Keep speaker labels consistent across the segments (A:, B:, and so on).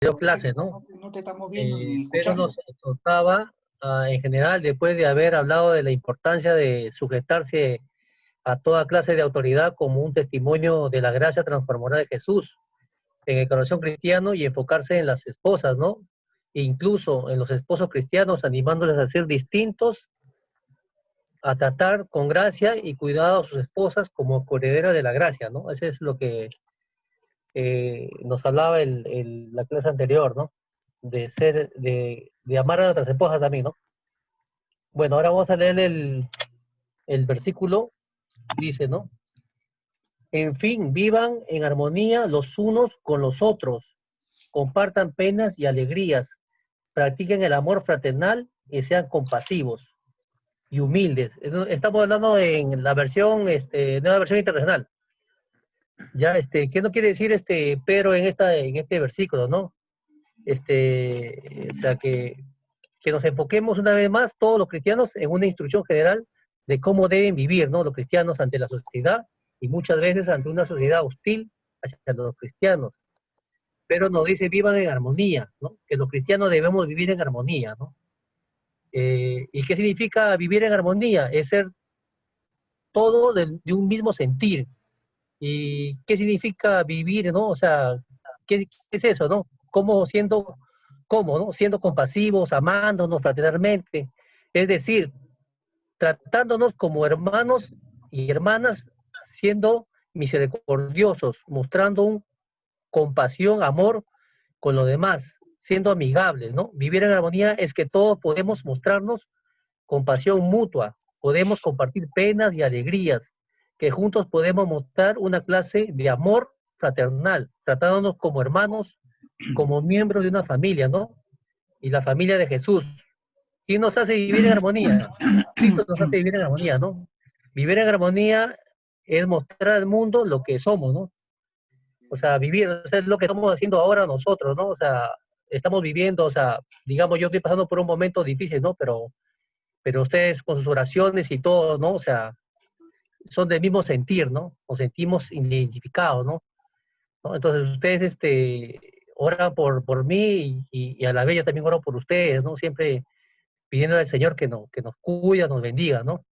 A: dio clase, ¿no?
B: No te estamos viendo ni
A: Pero
B: escuchando.
A: nos exhortaba, en general, después de haber hablado de la importancia de sujetarse a toda clase de autoridad como un testimonio de la gracia transformadora de Jesús en el corazón cristiano y enfocarse en las esposas, ¿no? E incluso en los esposos cristianos, animándoles a ser distintos, a tratar con gracia y cuidado a sus esposas como coherederas de la gracia, ¿no? Ese es lo que nos hablaba la clase anterior, ¿no? De amar a nuestras esposas también, ¿no? Bueno, ahora vamos a leer el versículo, dice, ¿no? En fin, vivan en armonía los unos con los otros, compartan penas y alegrías, practiquen el amor fraternal y sean compasivos y humildes. Estamos hablando en la versión, nueva versión internacional. Ya, ¿qué no quiere decir Pedro en este versículo, no? O sea, que nos enfoquemos una vez más, todos los cristianos, en una instrucción general de cómo deben vivir, ¿no? Los cristianos ante la sociedad y muchas veces ante una sociedad hostil hacia los cristianos. Pero nos dice, vivan en armonía, ¿no? Que los cristianos debemos vivir en armonía, ¿no? ¿Y qué significa vivir en armonía? Es ser todo de un mismo sentir. ¿Y qué significa vivir, no? O sea, ¿qué es eso, no? ¿Cómo, no? Siendo compasivos, amándonos fraternalmente. Es decir, tratándonos como hermanos y hermanas, siendo misericordiosos, mostrando compasión, amor con los demás, siendo amigables, ¿no? Vivir en armonía es que todos podemos mostrarnos compasión mutua, podemos compartir penas y alegrías, que juntos podemos mostrar una clase de amor fraternal, tratándonos como hermanos, como miembros de una familia, ¿no? Y la familia de Jesús. ¿Quién nos hace vivir en armonía? Cristo nos hace vivir en armonía, ¿no? Vivir en armonía es mostrar al mundo lo que somos, ¿no? O sea, vivir, o sea, es lo que estamos haciendo ahora nosotros, ¿no? O sea, estamos viviendo, o sea, digamos, yo estoy pasando por un momento difícil, ¿no? Pero ustedes con sus oraciones y todo, ¿no? O sea, son del mismo sentir, ¿no? Nos sentimos identificados, ¿no? ¿No? Entonces ustedes, oran por mí y a la vez yo también oro por ustedes, ¿no? Siempre pidiendo al Señor que nos cuida, nos bendiga, ¿no?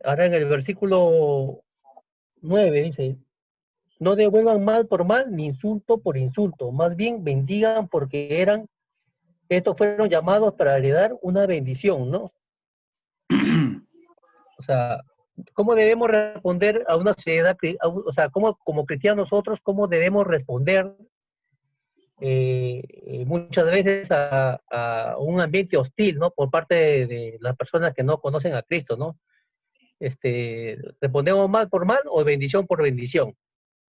A: Ahora en el versículo 9 dice, no devuelvan mal por mal ni insulto por insulto, más bien bendigan porque estos fueron llamados para heredar una bendición, ¿no? O sea, ¿cómo debemos responder a una sociedad, o sea, como cristianos nosotros, cómo debemos responder muchas veces a un ambiente hostil, ¿no? Por parte de las personas que no conocen a Cristo, ¿no? ¿Respondemos mal por mal o bendición por bendición?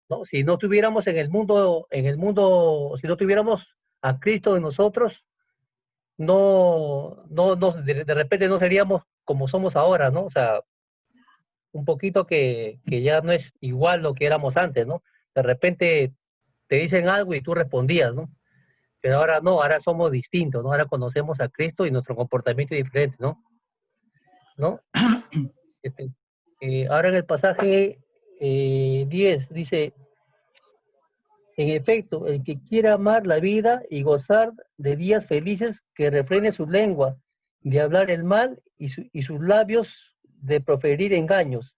A: ¿No? Si no tuviéramos si no tuviéramos a Cristo en nosotros, de repente no seríamos como somos ahora, ¿no? O sea, un poquito que ya no es igual lo que éramos antes, ¿no? De repente te dicen algo y tú respondías, ¿no? Pero ahora no, ahora somos distintos, ¿no? Ahora conocemos a Cristo y nuestro comportamiento es diferente, ¿no? ¿No? Este, ahora en el pasaje 10 dice, en efecto, el que quiera amar la vida y gozar de días felices, que refrene su lengua de hablar el mal y sus labios de proferir engaños,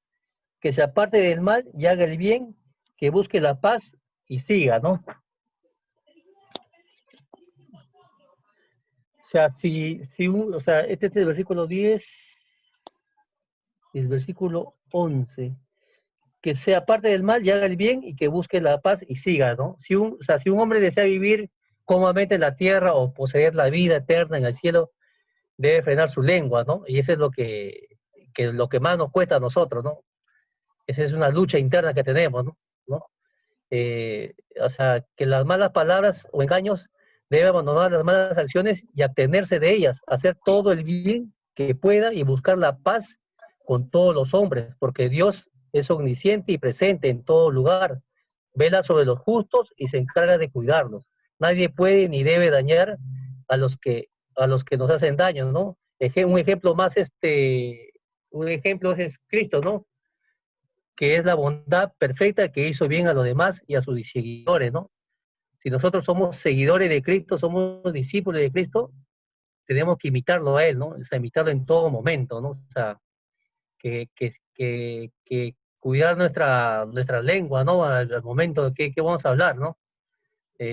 A: que se aparte del mal y haga el bien, que busque la paz y siga, ¿no? O sea, o sea, este es el versículo 10 y el versículo 11. Que se aparte del mal y haga el bien y que busque la paz y siga, ¿no? O sea, si un hombre desea vivir cómodamente en la tierra o poseer la vida eterna en el cielo, debe frenar su lengua, ¿no? Y eso es lo que más nos cuesta a nosotros, ¿no? Esa es una lucha interna que tenemos, ¿no? ¿No? O sea, que las malas palabras o engaños debe abandonar las malas acciones y abstenerse de ellas, hacer todo el bien que pueda y buscar la paz con todos los hombres, porque Dios es omnisciente y presente en todo lugar, vela sobre los justos y se encarga de cuidarlos. Nadie puede ni debe dañar a los que nos hacen daño, ¿no? Un ejemplo más, un ejemplo es Cristo, ¿no? Que es la bondad perfecta que hizo bien a los demás y a sus seguidores, ¿no? Si nosotros somos seguidores de Cristo, somos discípulos de Cristo, tenemos que imitarlo a Él, ¿no? O sea, imitarlo en todo momento, ¿no? O sea, que cuidar nuestra lengua, ¿no? Al momento de qué vamos a hablar, ¿no?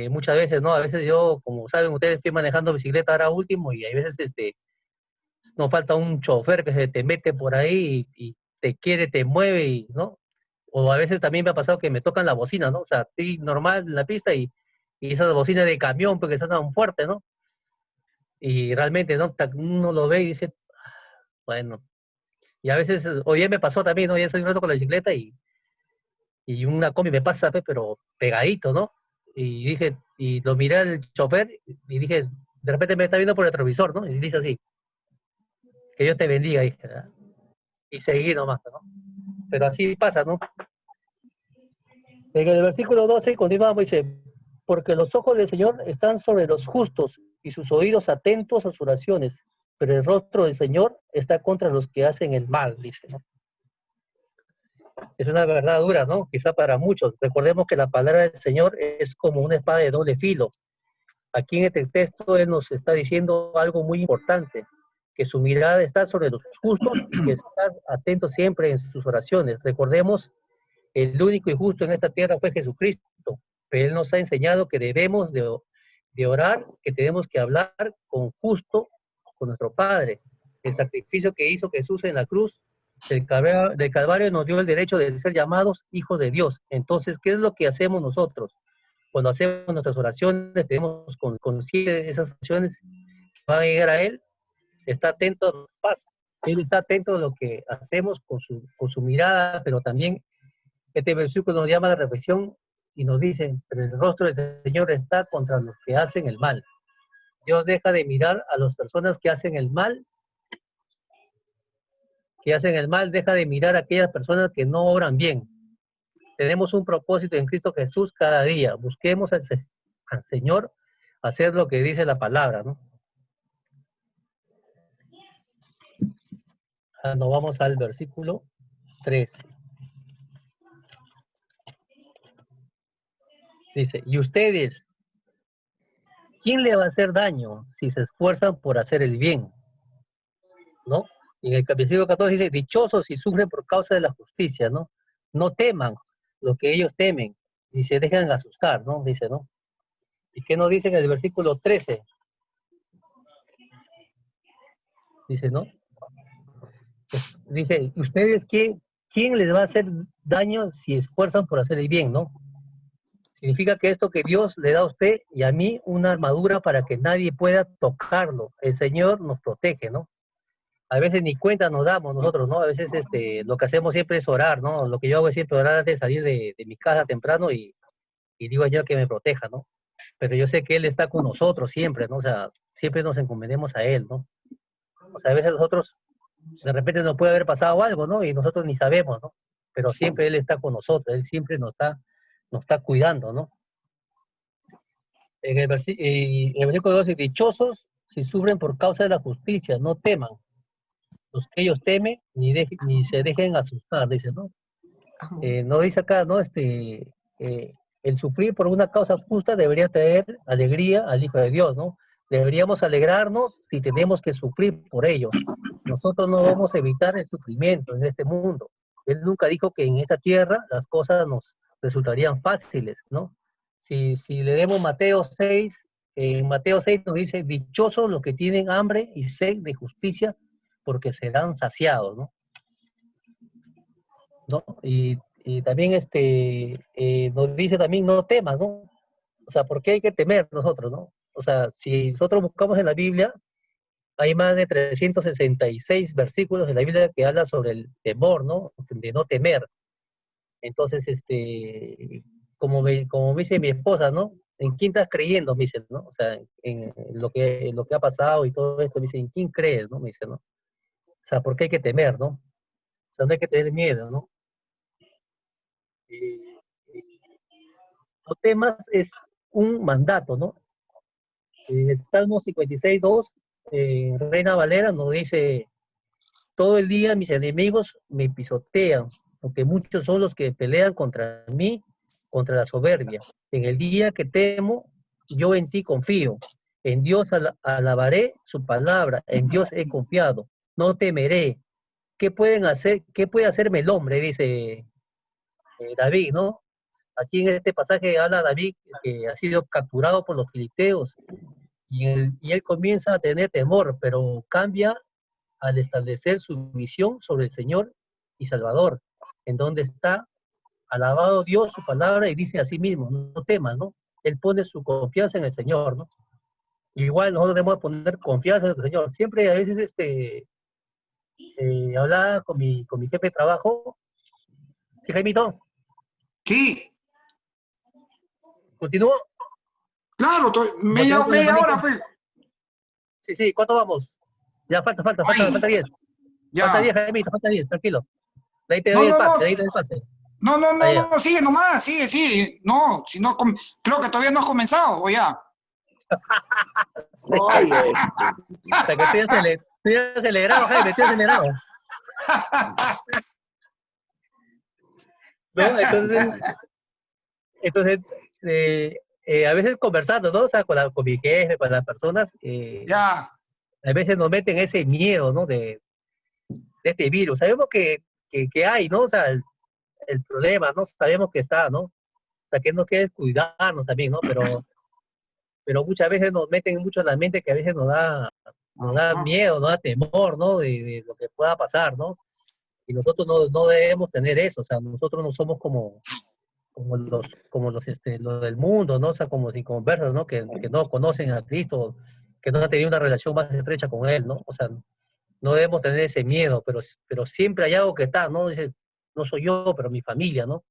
A: Muchas veces, ¿no? A veces yo, como saben ustedes, estoy manejando bicicleta ahora último y hay veces, no falta un chofer que se te mete por ahí y te quiere, te mueve, y, ¿no? O a veces también me ha pasado que me tocan la bocina, ¿no? O sea, estoy normal en la pista y esas bocinas de camión porque suenan fuerte, ¿no? Y realmente, ¿no? Uno lo ve y dice, bueno, y a veces, hoy día me pasó también, ¿no? Ya estoy un rato con la bicicleta y una combi me pasa, pero pegadito, ¿no? Y dije, y lo miré al chofer y dije, de repente me está viendo por el retrovisor, ¿no? Y dice así, que Dios te bendiga, dije, ¿verdad? Y seguí nomás, ¿no? Pero así pasa, ¿no? En el versículo 12 continuamos, dice, porque los ojos del Señor están sobre los justos y sus oídos atentos a sus oraciones, pero el rostro del Señor está contra los que hacen el mal, dice, ¿no? Es una verdad dura, ¿no? Quizá para muchos. Recordemos que la palabra del Señor es como una espada de doble filo. Aquí en este texto Él nos está diciendo algo muy importante, que su mirada está sobre los justos y que está atento siempre en sus oraciones. Recordemos, el único y justo en esta tierra fue Jesucristo, pero Él nos ha enseñado que debemos de orar, que tenemos que hablar con justo, con nuestro Padre. El sacrificio que hizo Jesús en la cruz del Calvario nos dio el derecho de ser llamados hijos de Dios. Entonces, ¿qué es lo que hacemos nosotros? Cuando hacemos nuestras oraciones, tenemos conciencia de esas oraciones que van a llegar a Él, está atento a los pasos. Él está atento a lo que hacemos con su mirada, pero también este versículo nos llama a la reflexión y nos dice, pero el rostro del Señor está contra los que hacen el mal. Dios deja de mirar a las personas que hacen el mal, deja de mirar a aquellas personas que no obran bien. Tenemos un propósito en Cristo Jesús cada día. Busquemos al Señor hacer lo que dice la palabra, ¿no? Nos vamos al versículo 3. Dice, y ustedes, ¿quién le va a hacer daño si se esfuerzan por hacer el bien? ¿No? Y en el versículo 14 dice, dichosos si sufren por causa de la justicia, ¿no? No teman lo que ellos temen, ni se dejan asustar, ¿no? Dice, ¿no? ¿Y qué nos dice en el versículo 13? Dice, ¿no? Dice, ¿ustedes quién les va a hacer daño si esfuerzan por hacer el bien, ¿no? Significa que esto que Dios le da a usted y a mí una armadura para que nadie pueda tocarlo. El Señor nos protege, ¿no? A veces ni cuenta nos damos nosotros, ¿no? A veces lo que hacemos siempre es orar, ¿no? Lo que yo hago es siempre orar antes de salir de mi casa temprano y digo yo que me proteja, ¿no? Pero yo sé que Él está con nosotros siempre, ¿no? O sea, siempre nos encomendemos a Él, ¿no? O sea, a veces nosotros, de repente nos puede haber pasado algo, ¿no? Y nosotros ni sabemos, ¿no? Pero siempre Él está con nosotros, Él siempre nos está cuidando, ¿no? En el versículo 12, dichosos si sufren por causa de la justicia, no teman. Los que ellos temen, ni se dejen asustar, dice, ¿no? No dice acá, ¿no? El sufrir por una causa justa debería traer alegría al Hijo de Dios, ¿no? Deberíamos alegrarnos si tenemos que sufrir por ello. Nosotros no vamos a evitar el sufrimiento en este mundo. Él nunca dijo que en esta tierra las cosas nos resultarían fáciles, ¿no? Si leemos Mateo 6, en Mateo 6 nos dice, dichosos los que tienen hambre y sed de justicia, porque serán saciados, ¿no? ¿No? Y también nos dice también no temas, ¿no? O sea, ¿por qué hay que temer nosotros, no? O sea, si nosotros buscamos en la Biblia, hay más de 366 versículos en la Biblia que habla sobre el temor, ¿no? De no temer. Entonces, como me dice mi esposa, ¿no? ¿En quién estás creyendo? Me dice, ¿no? O sea, en lo que ha pasado y todo esto, me dice, ¿en quién crees? ¿No? Me dice, ¿no? O sea, ¿por qué hay que temer, no? O sea, no hay que tener miedo, ¿no? Y, no temas es un mandato, ¿no? El Salmo 56:2, Reina Valera nos dice, todo el día mis enemigos me pisotean, porque muchos son los que pelean contra mí, contra la soberbia. En el día que temo, yo en ti confío. En Dios alabaré su palabra, en Dios he confiado. No temeré. ¿Qué pueden hacer? ¿Qué puede hacerme el hombre? Dice David, ¿no? Aquí en este pasaje habla David que ha sido capturado por los filisteos y él comienza a tener temor, pero cambia al establecer su visión sobre el Señor y Salvador, en donde está alabado Dios, su palabra, y dice a sí mismo, no temas, ¿no? Él pone su confianza en el Señor, ¿no? Igual nosotros debemos poner confianza en el Señor. Siempre a veces hablaba con mi jefe de trabajo. ¿Sí, Jaimito?
B: Sí,
A: ¿Continúo?
B: claro,
A: Continuamos con la
B: media hora,
A: manito.
B: pues.
A: Sí, sí, ¿cuánto vamos? Ya
B: Ay,
A: falta 10. Falta 10,
B: ya.
A: Jaimito, falta 10, tranquilo. De ahí te
B: No,
A: doy el
B: no,
A: pase, de
B: no,
A: ahí te doy el pase.
B: no, no, no,
A: Allá.
B: no, sigue nomás, sigue, sigue. No, si no, creo que todavía no has comenzado, o ya.
A: Sí.
C: Oye,
A: O sea, que estoy acelerado, Jaime, estoy acelerado. ¿No? Entonces a veces conversando, ¿no? O sea, con mi jefe, con las personas,
B: Ya.
A: a veces nos meten ese miedo, ¿no? De este virus. Sabemos que hay, ¿no? O sea, el problema, ¿no? Sabemos que está, ¿no? O sea, que no que cuidarnos también, ¿no? Pero muchas veces nos meten mucho en la mente que a veces nos da
B: Ajá.
A: miedo, nos da temor, ¿no? De lo que pueda pasar, ¿no? Y nosotros no debemos tener eso, o sea, nosotros no somos los del mundo, ¿no? O sea, como sin conversos, ¿no? Que no conocen a Cristo, que no han tenido una relación más estrecha con Él, ¿no? O sea, no debemos tener ese miedo, pero siempre hay algo que está, ¿no? Dice, no soy yo, pero mi familia, ¿no?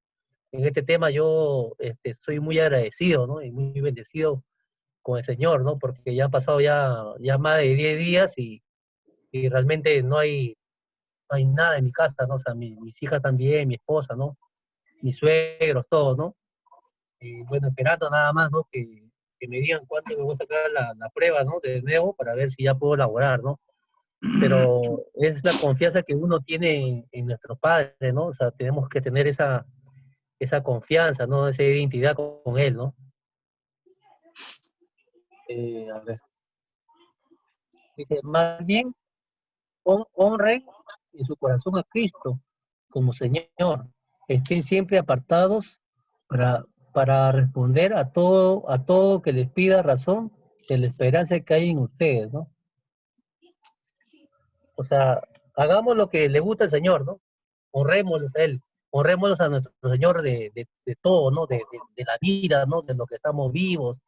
A: En este tema yo soy muy agradecido, ¿no? Y muy bendecido con el Señor, ¿no? Porque ya han pasado ya más de 10 días y realmente no hay nada en mi casa, ¿no? O sea, mis hijas también, mi esposa, ¿no? Mis suegros, todos, ¿no? Bueno, esperando nada más, ¿no? Que me digan cuánto me voy a sacar la prueba, ¿no? De nuevo, para ver si ya puedo laborar, ¿no? Pero es la confianza que uno tiene en nuestro Padre, ¿no? O sea, tenemos que tener esa confianza, ¿no? Esa identidad con Él, ¿no? A ver, dice, más bien, honren en su corazón a Cristo como Señor. Estén siempre apartados para, para responder a todo que les pida razón de la esperanza que hay en ustedes, ¿no? O sea, hagamos lo que le gusta al Señor, ¿no? Honrémoslo a Él, honrémoslo a nuestro Señor de todo, ¿no? De la vida, ¿no? De lo que estamos vivos,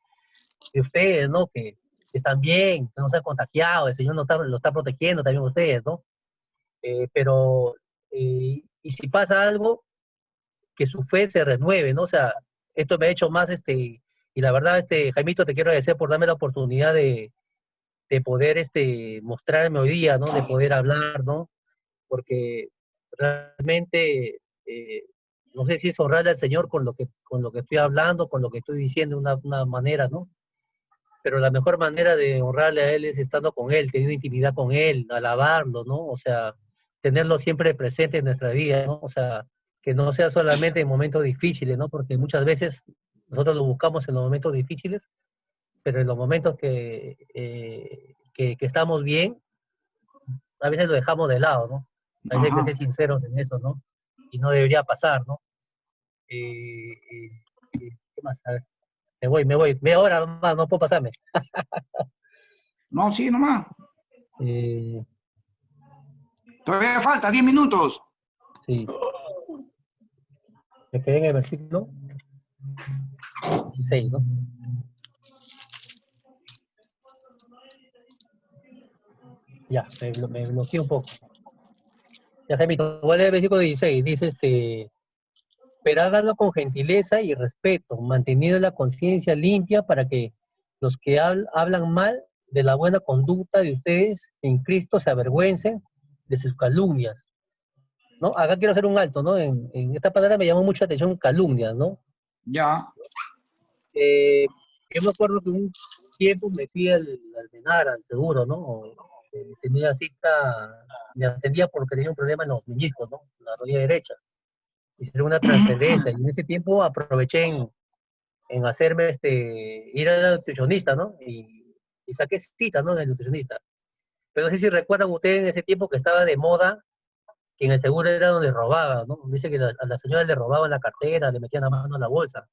A: de ustedes, ¿no? Que están bien, que no se han contagiado, el Señor lo está protegiendo también a ustedes, ¿no? Pero, y si pasa algo, que su fe se renueve, ¿no? O sea, esto me ha hecho más, y la verdad, Jaimito, te quiero agradecer por darme la oportunidad de poder, mostrarme hoy día, ¿no? De poder hablar, ¿no? Porque realmente, no sé si es honrarle al Señor con lo que estoy hablando, con lo que estoy diciendo, una manera, ¿no? Pero la mejor manera de honrarle a Él es estando con Él, teniendo intimidad con Él, alabarlo, ¿no? O sea, tenerlo siempre presente en nuestra vida, ¿no? O sea, que no sea solamente en momentos difíciles, ¿no? Porque muchas veces nosotros lo buscamos en los momentos difíciles, pero en los momentos que estamos bien, a veces lo dejamos de lado, ¿no? A veces hay que
B: Ajá.
A: ser sinceros en eso, ¿no? Y no debería pasar, ¿no? Eh, ¿Qué más? A ver, me voy, media hora más, no puedo pasarme.
B: No, sí, nomás.
A: Eh,
B: Todavía falta 10 minutos.
A: sí, me quedé en el versículo 16, ¿no? Ya, me bloqueé un poco. Ya, Jaimito, voy a leer el versículo 16. Dice, pero háganlo con gentileza y respeto, manteniendo la conciencia limpia para que los que hablan mal de la buena conducta de ustedes en Cristo se avergüencen de sus calumnias, ¿no? Acá quiero hacer un alto, ¿no? En esta palabra me llamó mucho la atención calumnias, ¿no?
B: Ya.
A: Eh, yo me acuerdo que un tiempo me fui al Menar, al seguro, ¿no? Tenía cita, me atendía porque tenía un problema en los meñiscos, ¿no? En la rodilla derecha. hicieron una transferencia, y en ese tiempo aproveché en hacerme, ir a la nutricionista, ¿no? Y saqué cita, ¿no? En el nutricionista. Pero no sé si recuerdan ustedes en ese tiempo que estaba de moda, que en el seguro era donde robaba, ¿no? Dice que a la señora le robaban la cartera, le metían la mano en la bolsa.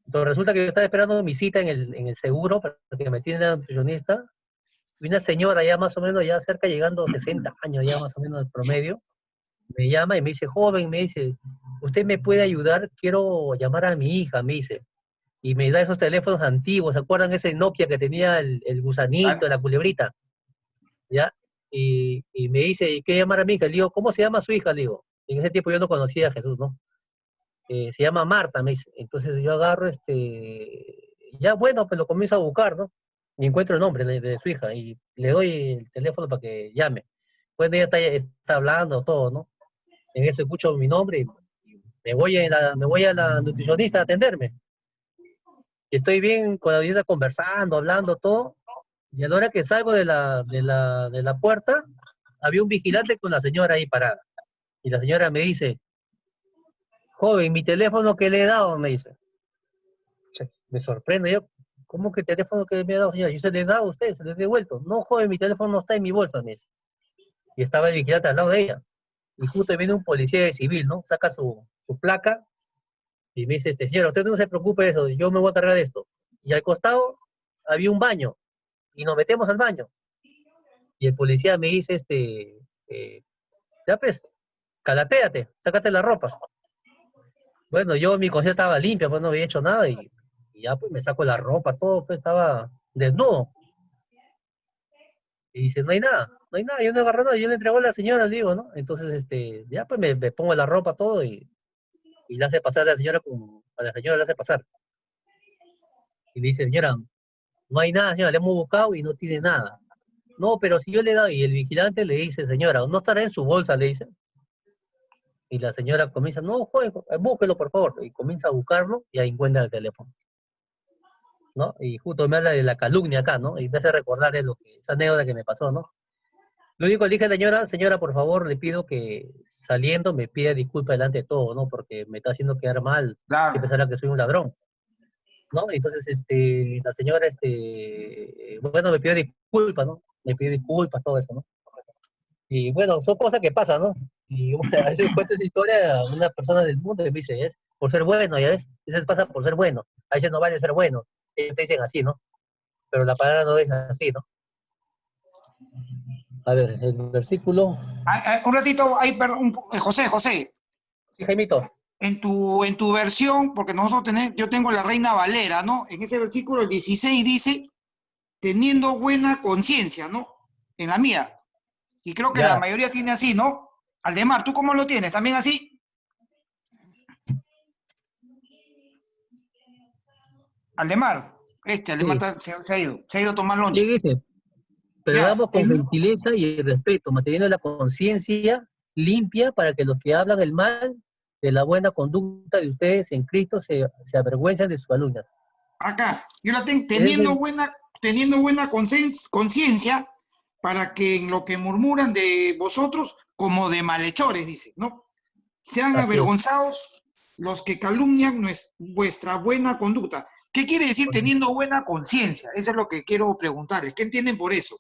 A: Entonces resulta que yo estaba esperando mi cita en el seguro para que me metieran a la nutricionista, y una señora ya más o menos, ya cerca llegando a 60 años, ya más o menos el promedio, me llama y me dice, joven, me dice, ¿usted me puede ayudar? Quiero llamar a mi hija, me dice. Y me da esos teléfonos antiguos, ¿se acuerdan ese Nokia que tenía el gusanito, la culebrita? ¿Ya? Y me dice, ¿y qué llamar a mi hija? Le digo, ¿cómo se llama su hija? Le digo, en ese tiempo yo no conocía a Jesús, ¿no? Se llama Marta, me dice. Entonces yo agarro, ya bueno, pues lo comienzo a buscar, ¿no? Y encuentro el nombre de su hija y le doy el teléfono para que llame. Bueno, ella está hablando, todo, ¿no? En eso escucho mi nombre y me voy a la nutricionista a atenderme. Y estoy bien con la nutricionista conversando, hablando, todo. Y a la hora que salgo de la puerta, había un vigilante con la señora ahí parada. Y la señora me dice, joven, mi teléfono que le he dado, me dice. Me sorprende yo, ¿cómo que el teléfono que me ha dado, señora? Yo se le he dado a usted, se le he devuelto. No, joven, mi teléfono no está en mi bolsa, me dice. Y estaba el vigilante al lado de ella. Y justo viene un policía de civil, ¿no? Saca su placa y me dice, señora, usted no se preocupe de eso, yo me voy a cargar de esto. Y al costado había un baño, y nos metemos al baño. Y el policía me dice, eh, ya pues, calapéate, sácate la ropa. Bueno, mi conciencia estaba limpia, pues no había hecho nada, y ya pues me saco la ropa, todo, pues estaba desnudo. Y dice, no hay nada, no hay nada, yo no agarro nada, yo le entrego a la señora, le digo, ¿no? Entonces, ya pues me pongo la ropa, todo, y le hace pasar a la señora, a la señora le hace pasar. Y le dice, señora, no hay nada, señora, le hemos buscado y no tiene nada. No, pero si yo le he dado, y el vigilante le dice, señora, no estará en su bolsa, le dice. Y la señora comienza, no, joven, búsquelo, por favor. Y comienza a buscarlo y ahí encuentra el teléfono, ¿no? Y justo me habla de la calumnia acá, ¿no? Y me hace recordar esa anécdota que me pasó, ¿no? Lo único que le dije a la señora, señora, por favor, le pido que saliendo me pida disculpas delante de todo, ¿no? Porque me está haciendo quedar mal, que
B: Claro.
A: pensará que soy un ladrón, ¿no? Entonces, la señora, bueno, me pidió disculpas, ¿no? Me pidió disculpas, todo eso, ¿no? Y bueno, son cosas que pasan, ¿no? Y bueno, a veces cuento esa historia a una persona del mundo y me dice, es por ser bueno, ya ves, a veces pasa por ser bueno, a veces no vale ser bueno, ellos te dicen así, ¿no? Pero la palabra no es así, ¿no? A ver, el versículo,
B: Un ratito, ahí, José,
A: sí, Jaimito,
B: en tu versión, porque yo tengo la Reina Valera, ¿no? En ese versículo, el 16 dice, teniendo buena conciencia, ¿no? En la mía. Y creo que la
A: ya,
B: mayoría tiene así, ¿no? Aldemar, ¿tú cómo lo tienes? ¿También así? Aldemar, Aldemar
A: sí,
B: se ha ido a tomar
A: sí
B: lonche.
A: dice, pero
B: Ya,
A: damos con gentileza y respeto, manteniendo la conciencia limpia para que los que hablan el mal de la buena conducta de ustedes en Cristo se avergüencen de sus alumnas.
B: acá, yo la tengo
A: Es
B: teniendo buena conciencia para que en lo que murmuran de vosotros, como de malhechores, dice, ¿no? Sean
A: así es.
B: avergonzados los que calumnian vuestra buena conducta. ¿Qué quiere decir teniendo buena conciencia? Eso es lo que quiero preguntarles. ¿Qué entienden por eso?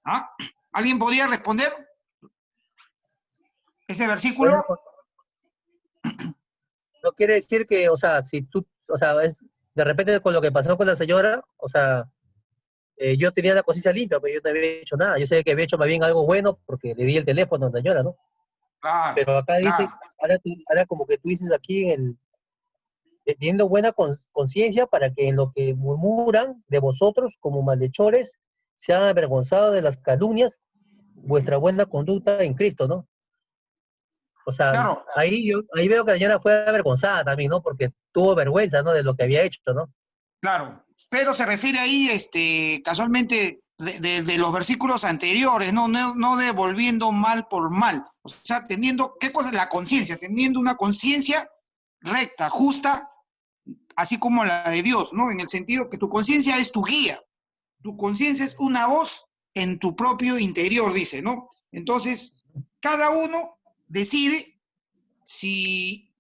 B: ¿Ah? ¿Alguien podría responder ese versículo?
A: Bueno, no quiere decir que, o sea, si tú, o sea, de repente con lo que pasó con la señora, o sea, yo tenía la conciencia limpia, pero yo no había hecho nada. Yo sé que había hecho más bien algo bueno porque le di el teléfono a la señora, ¿no?
B: Claro,
A: Pero acá dice,
B: claro.
A: ahora como que tú dices aquí, teniendo buena conciencia para que en lo que murmuran de vosotros como malhechores sean avergonzados de las calumnias, vuestra buena conducta en Cristo, ¿no? O sea,
B: Claro,
A: ahí veo que la señora fue avergonzada también, ¿no? Porque tuvo vergüenza, ¿no? De lo que había hecho, ¿no?
B: claro. Pero se refiere ahí, casualmente, de los versículos anteriores, no devolviendo mal por mal. O sea, ¿qué cosa es la conciencia? Teniendo una conciencia recta, justa, así como la de Dios, ¿no? En el sentido que tu conciencia es tu guía. Tu conciencia es una voz en tu propio interior, dice, ¿no? Entonces, cada uno decide si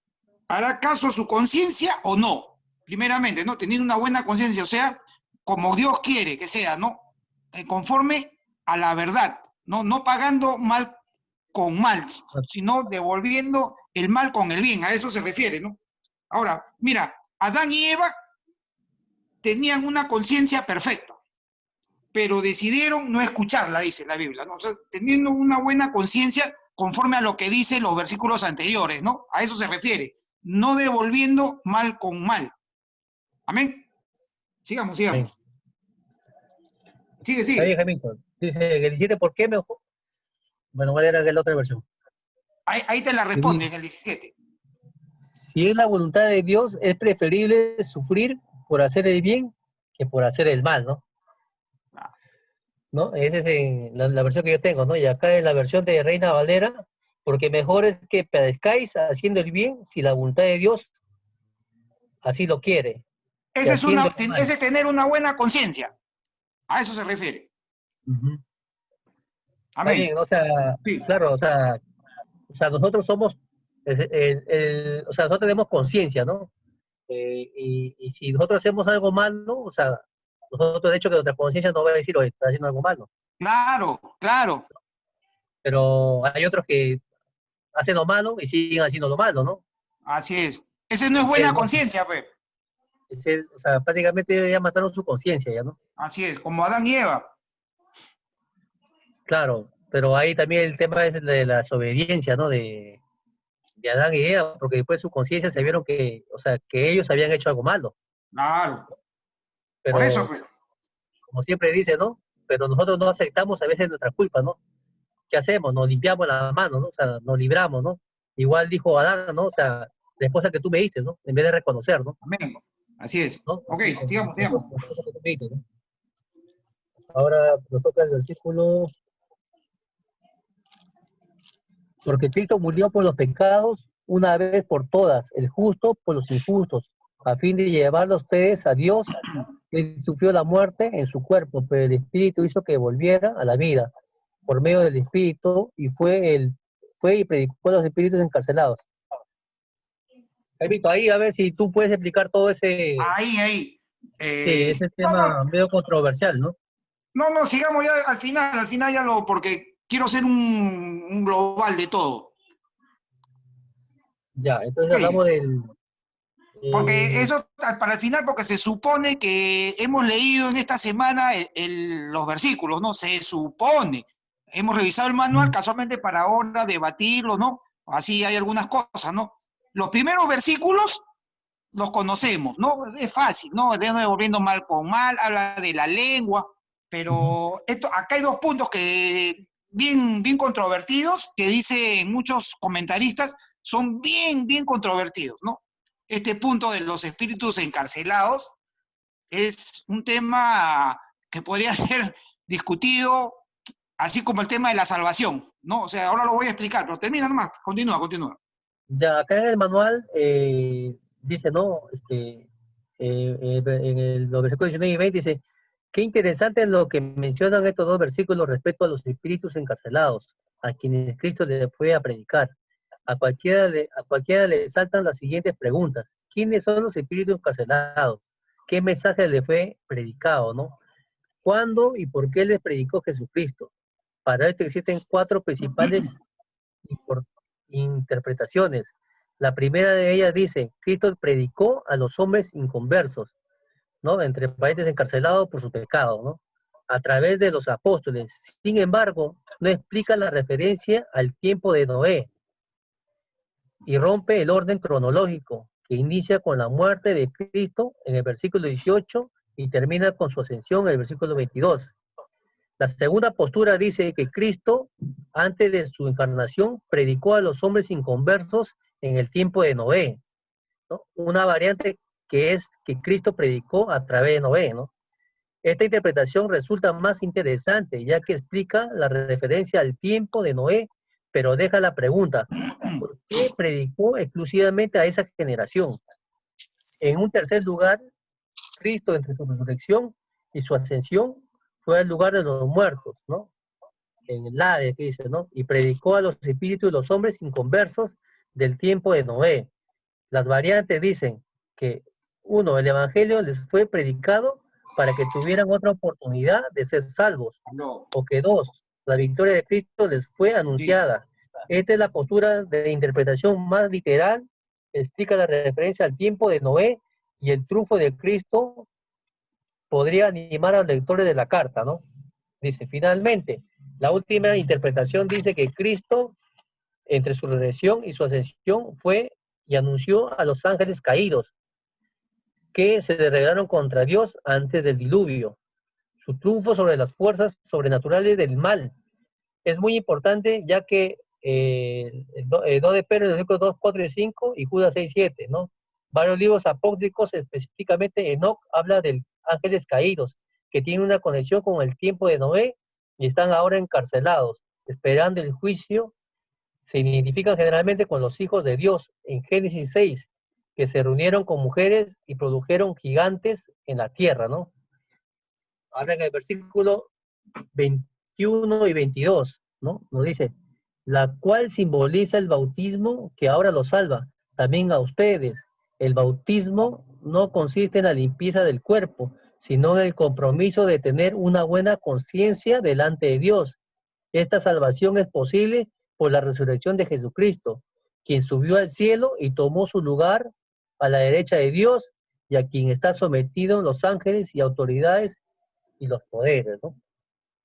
B: hará caso a su conciencia o no. Primeramente, ¿no? Teniendo una buena conciencia, o sea, como Dios quiere que sea, ¿no? Conforme a la verdad, ¿no? No pagando mal con mal, sino devolviendo el mal con el bien. A eso se refiere, ¿no? Ahora, mira, Adán y Eva tenían una conciencia perfecta, pero decidieron no escucharla, dice la Biblia, ¿no? O sea, teniendo una buena conciencia conforme a lo que dicen los versículos anteriores, ¿no? A eso se refiere, no devolviendo mal con mal. Amén. Sigamos,
A: Amén.
B: sigamos. Sigue,
A: Está bien,
B: sigue.
A: Jaimito. Dice que el 17, ¿por qué mejor? Bueno, ¿cuál era la otra versión?
B: Ahí te la
A: Que
B: responde en
A: dice,
B: el 17.
A: si es la voluntad de Dios, es preferible sufrir por hacer el bien que por hacer el mal, ¿no? ¿No? Esa es la versión que yo tengo, ¿no? Y acá en la versión de Reina Valera, porque mejor es que padezcáis haciendo el bien si la voluntad de Dios así lo quiere, que haciendo el mal.
B: Ese es tener una buena conciencia. A eso se refiere.
A: Ujú. Está
B: Amén.
A: bien, o sea,
B: Sí,
A: claro, o sea, nosotros somos, o sea, nosotros tenemos conciencia, ¿no? Y si nosotros hacemos algo mal, ¿no? O sea, nosotros de hecho que nuestra conciencia no va a decir, oye, está haciendo algo malo.
B: claro, claro.
A: Pero hay otros que hacen lo malo y siguen haciendo lo malo, ¿no?
B: Así es. Ese no es
A: Ese,
B: buena
A: ¿no?
B: conciencia, pues.
A: O sea, prácticamente ya mataron su conciencia, ya, ¿no?
B: Así es, como Adán y Eva.
A: Claro, pero ahí también el tema es el de la desobediencia, ¿no? De Adán y Eva, porque después su conciencia se vieron que, o sea, que ellos habían hecho algo malo.
B: Claro. Por eso,
A: Pero,
B: pues.
A: como siempre dice, ¿no? Pero nosotros no aceptamos a veces nuestra culpa, ¿no? ¿Qué hacemos? Nos limpiamos las manos, ¿no? O sea, nos libramos, ¿no? Igual dijo Adán, ¿no? O sea, la esposa que tú me diste, ¿no? En vez de reconocer, ¿no?
B: Amén. Así es.
A: ¿No?
B: Ok,
A: Así,
B: sigamos,
A: la
B: sigamos.
A: esposa que tú me diste, ¿no? Ahora nos toca el versículo, porque Cristo murió por los pecados una vez por todas, el justo por los injustos, a fin de llevarlos a ustedes a Dios. Él sufrió la muerte en su cuerpo, pero el Espíritu hizo que volviera a la vida por medio del Espíritu y fue y predicó a los espíritus encarcelados. Jaimito, ahí a ver si tú puedes explicar todo ese,
B: Ahí.
A: sí, ese
B: No,
A: tema medio controversial, ¿no?
B: no, sigamos ya al final ya porque quiero hacer un global de todo.
A: Ya, entonces
B: Ok,
A: hablamos del,
B: porque
A: eh,
B: eso para el final, porque se supone que hemos leído en esta semana los versículos, ¿no? Se supone. Hemos revisado el manual casualmente para ahora debatirlo, ¿no? Así hay algunas cosas, ¿no? Los primeros versículos los conocemos, ¿no? Es fácil, ¿no? De no devolviendo mal con mal, habla de la lengua, pero acá hay dos puntos que bien controvertidos, que dicen muchos comentaristas, son bien controvertidos, ¿no? Este punto de los espíritus encarcelados es un tema que podría ser discutido, así como el tema de la salvación, ¿no? O sea, ahora lo voy a explicar, pero termina nomás, continúa.
A: ya acá en el manual dice, ¿no? Los versículos 19 y 20 dice, qué interesante es lo que mencionan estos dos versículos respecto a los espíritus encarcelados, a quienes Cristo le fue a predicar. A cualquiera le saltan las siguientes preguntas. ¿Quiénes son los espíritus encarcelados? ¿Qué mensaje le fue predicado, no? ¿Cuándo y por qué les predicó Jesucristo? Para esto existen cuatro principales interpretaciones. La primera de ellas dice, Cristo predicó a los hombres inconversos, ¿no? Entre paréntesis, encarcelados por su pecado, ¿no? A través de los apóstoles. Sin embargo, no explica la referencia al tiempo de Noé y rompe el orden cronológico que inicia con la muerte de Cristo en el versículo 18 y termina con su ascensión en el versículo 22. La segunda postura dice que Cristo, antes de su encarnación, predicó a los hombres inconversos en el tiempo de Noé, ¿no? Una variante que es que Cristo predicó a través de Noé, ¿no? Esta interpretación resulta más interesante, ya que explica la referencia al tiempo de Noé, pero deja la pregunta, ¿por qué predicó exclusivamente a esa generación? En un tercer lugar, Cristo, entre su resurrección y su ascensión, fue al lugar de los muertos, ¿no? En el Hades, que dice, ¿no? Y predicó a los espíritus de los hombres inconversos del tiempo de Noé. Las variantes dicen que, uno, el Evangelio les fue predicado para que tuvieran otra oportunidad de ser salvos,
B: No.
A: o que dos, la victoria de Cristo les fue
B: Sí.
A: anunciada. Esta es la postura de interpretación más literal, explica la referencia al tiempo de Noé y el triunfo de Cristo podría animar a los lectores de la carta, ¿no? Dice, finalmente, la última interpretación dice que Cristo, entre su resurrección y su ascensión, fue y anunció a los ángeles caídos, que se rebelaron contra Dios antes del diluvio. Su triunfo sobre las fuerzas sobrenaturales del mal. Es muy importante ya que 2 de Pedro, los libros 2, 4 y 5 y Judas 6, 7, ¿no? Varios libros apócrifos, específicamente Enoc, habla de ángeles caídos, que tienen una conexión con el tiempo de Noé y están ahora encarcelados, esperando el juicio. Se identifican generalmente con los hijos de Dios en Génesis 6, que se reunieron con mujeres y produjeron gigantes en la tierra, ¿no? Ahora en el versículo 21 y 22, ¿no? Nos dice, la cual simboliza el bautismo que ahora los salva, también a ustedes. El bautismo no consiste en la limpieza del cuerpo, sino en el compromiso de tener una buena conciencia delante de Dios. Esta salvación es posible por la resurrección de Jesucristo, quien subió al cielo y tomó su lugar a la derecha de Dios y a quien está sometido los ángeles y autoridades y los poderes, ¿no?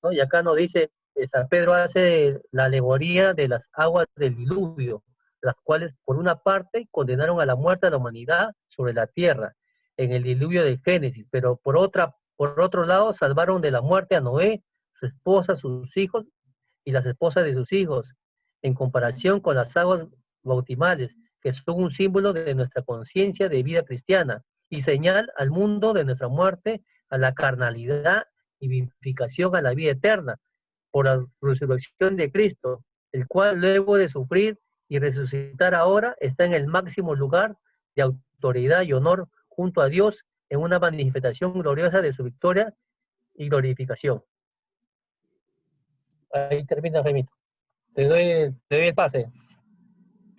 A: ¿No? Y acá nos dice, San Pedro hace la alegoría de las aguas del diluvio, las cuales por una parte condenaron a la muerte a la humanidad sobre la tierra en el diluvio del Génesis, pero por otro lado salvaron de la muerte a Noé, su esposa, sus hijos y las esposas de sus hijos, en comparación con las aguas bautismales, que son un símbolo de nuestra conciencia de vida cristiana y señal al mundo de nuestra muerte, a la carnalidad y vivificación a la vida eterna, por la resurrección de Cristo, el cual luego de sufrir y resucitar ahora está en el máximo lugar de autoridad y honor junto a Dios en una manifestación gloriosa de su victoria y glorificación. Ahí termina, Jaimito. Te doy el pase.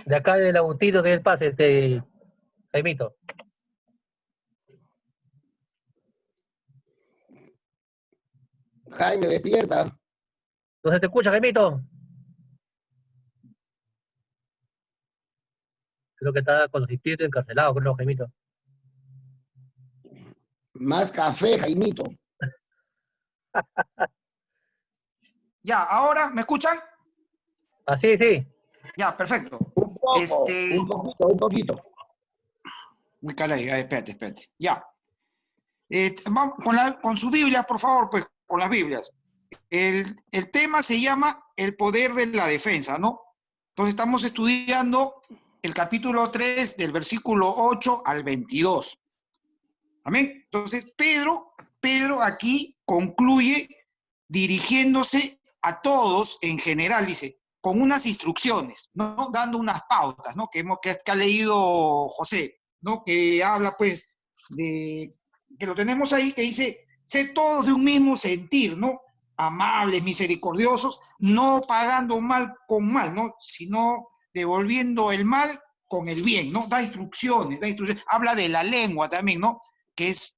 A: De acá del Agustino te doy el pase, Jaimito.
C: Jaime, despierta.
A: ¿No se te escucha, Jaimito? Creo que está con los espíritus encarcelados, creo, Jaimito.
C: Más café, Jaimito.
B: Ya, ahora, ¿me escuchan?
A: Así, sí.
B: Ya, perfecto.
C: Un poco, un poquito.
B: Muy caray, espérate. Ya. Vamos con sus Biblias, por favor, pues, con las Biblias. El tema se llama el poder de la defensa, ¿no? Entonces estamos estudiando el capítulo 3 del versículo 8 al 22. Amén. Entonces Pedro aquí concluye dirigiéndose a todos en general, dice, con unas instrucciones, ¿no? Dando unas pautas, ¿no? Que ha leído José, ¿no? Que habla, pues, de que lo tenemos ahí, que dice, sé todos de un mismo sentir, ¿no? Amables, misericordiosos, no pagando mal con mal, ¿no? Sino devolviendo el mal con el bien, ¿no? Da instrucciones. Habla de la lengua también, ¿no? Que es,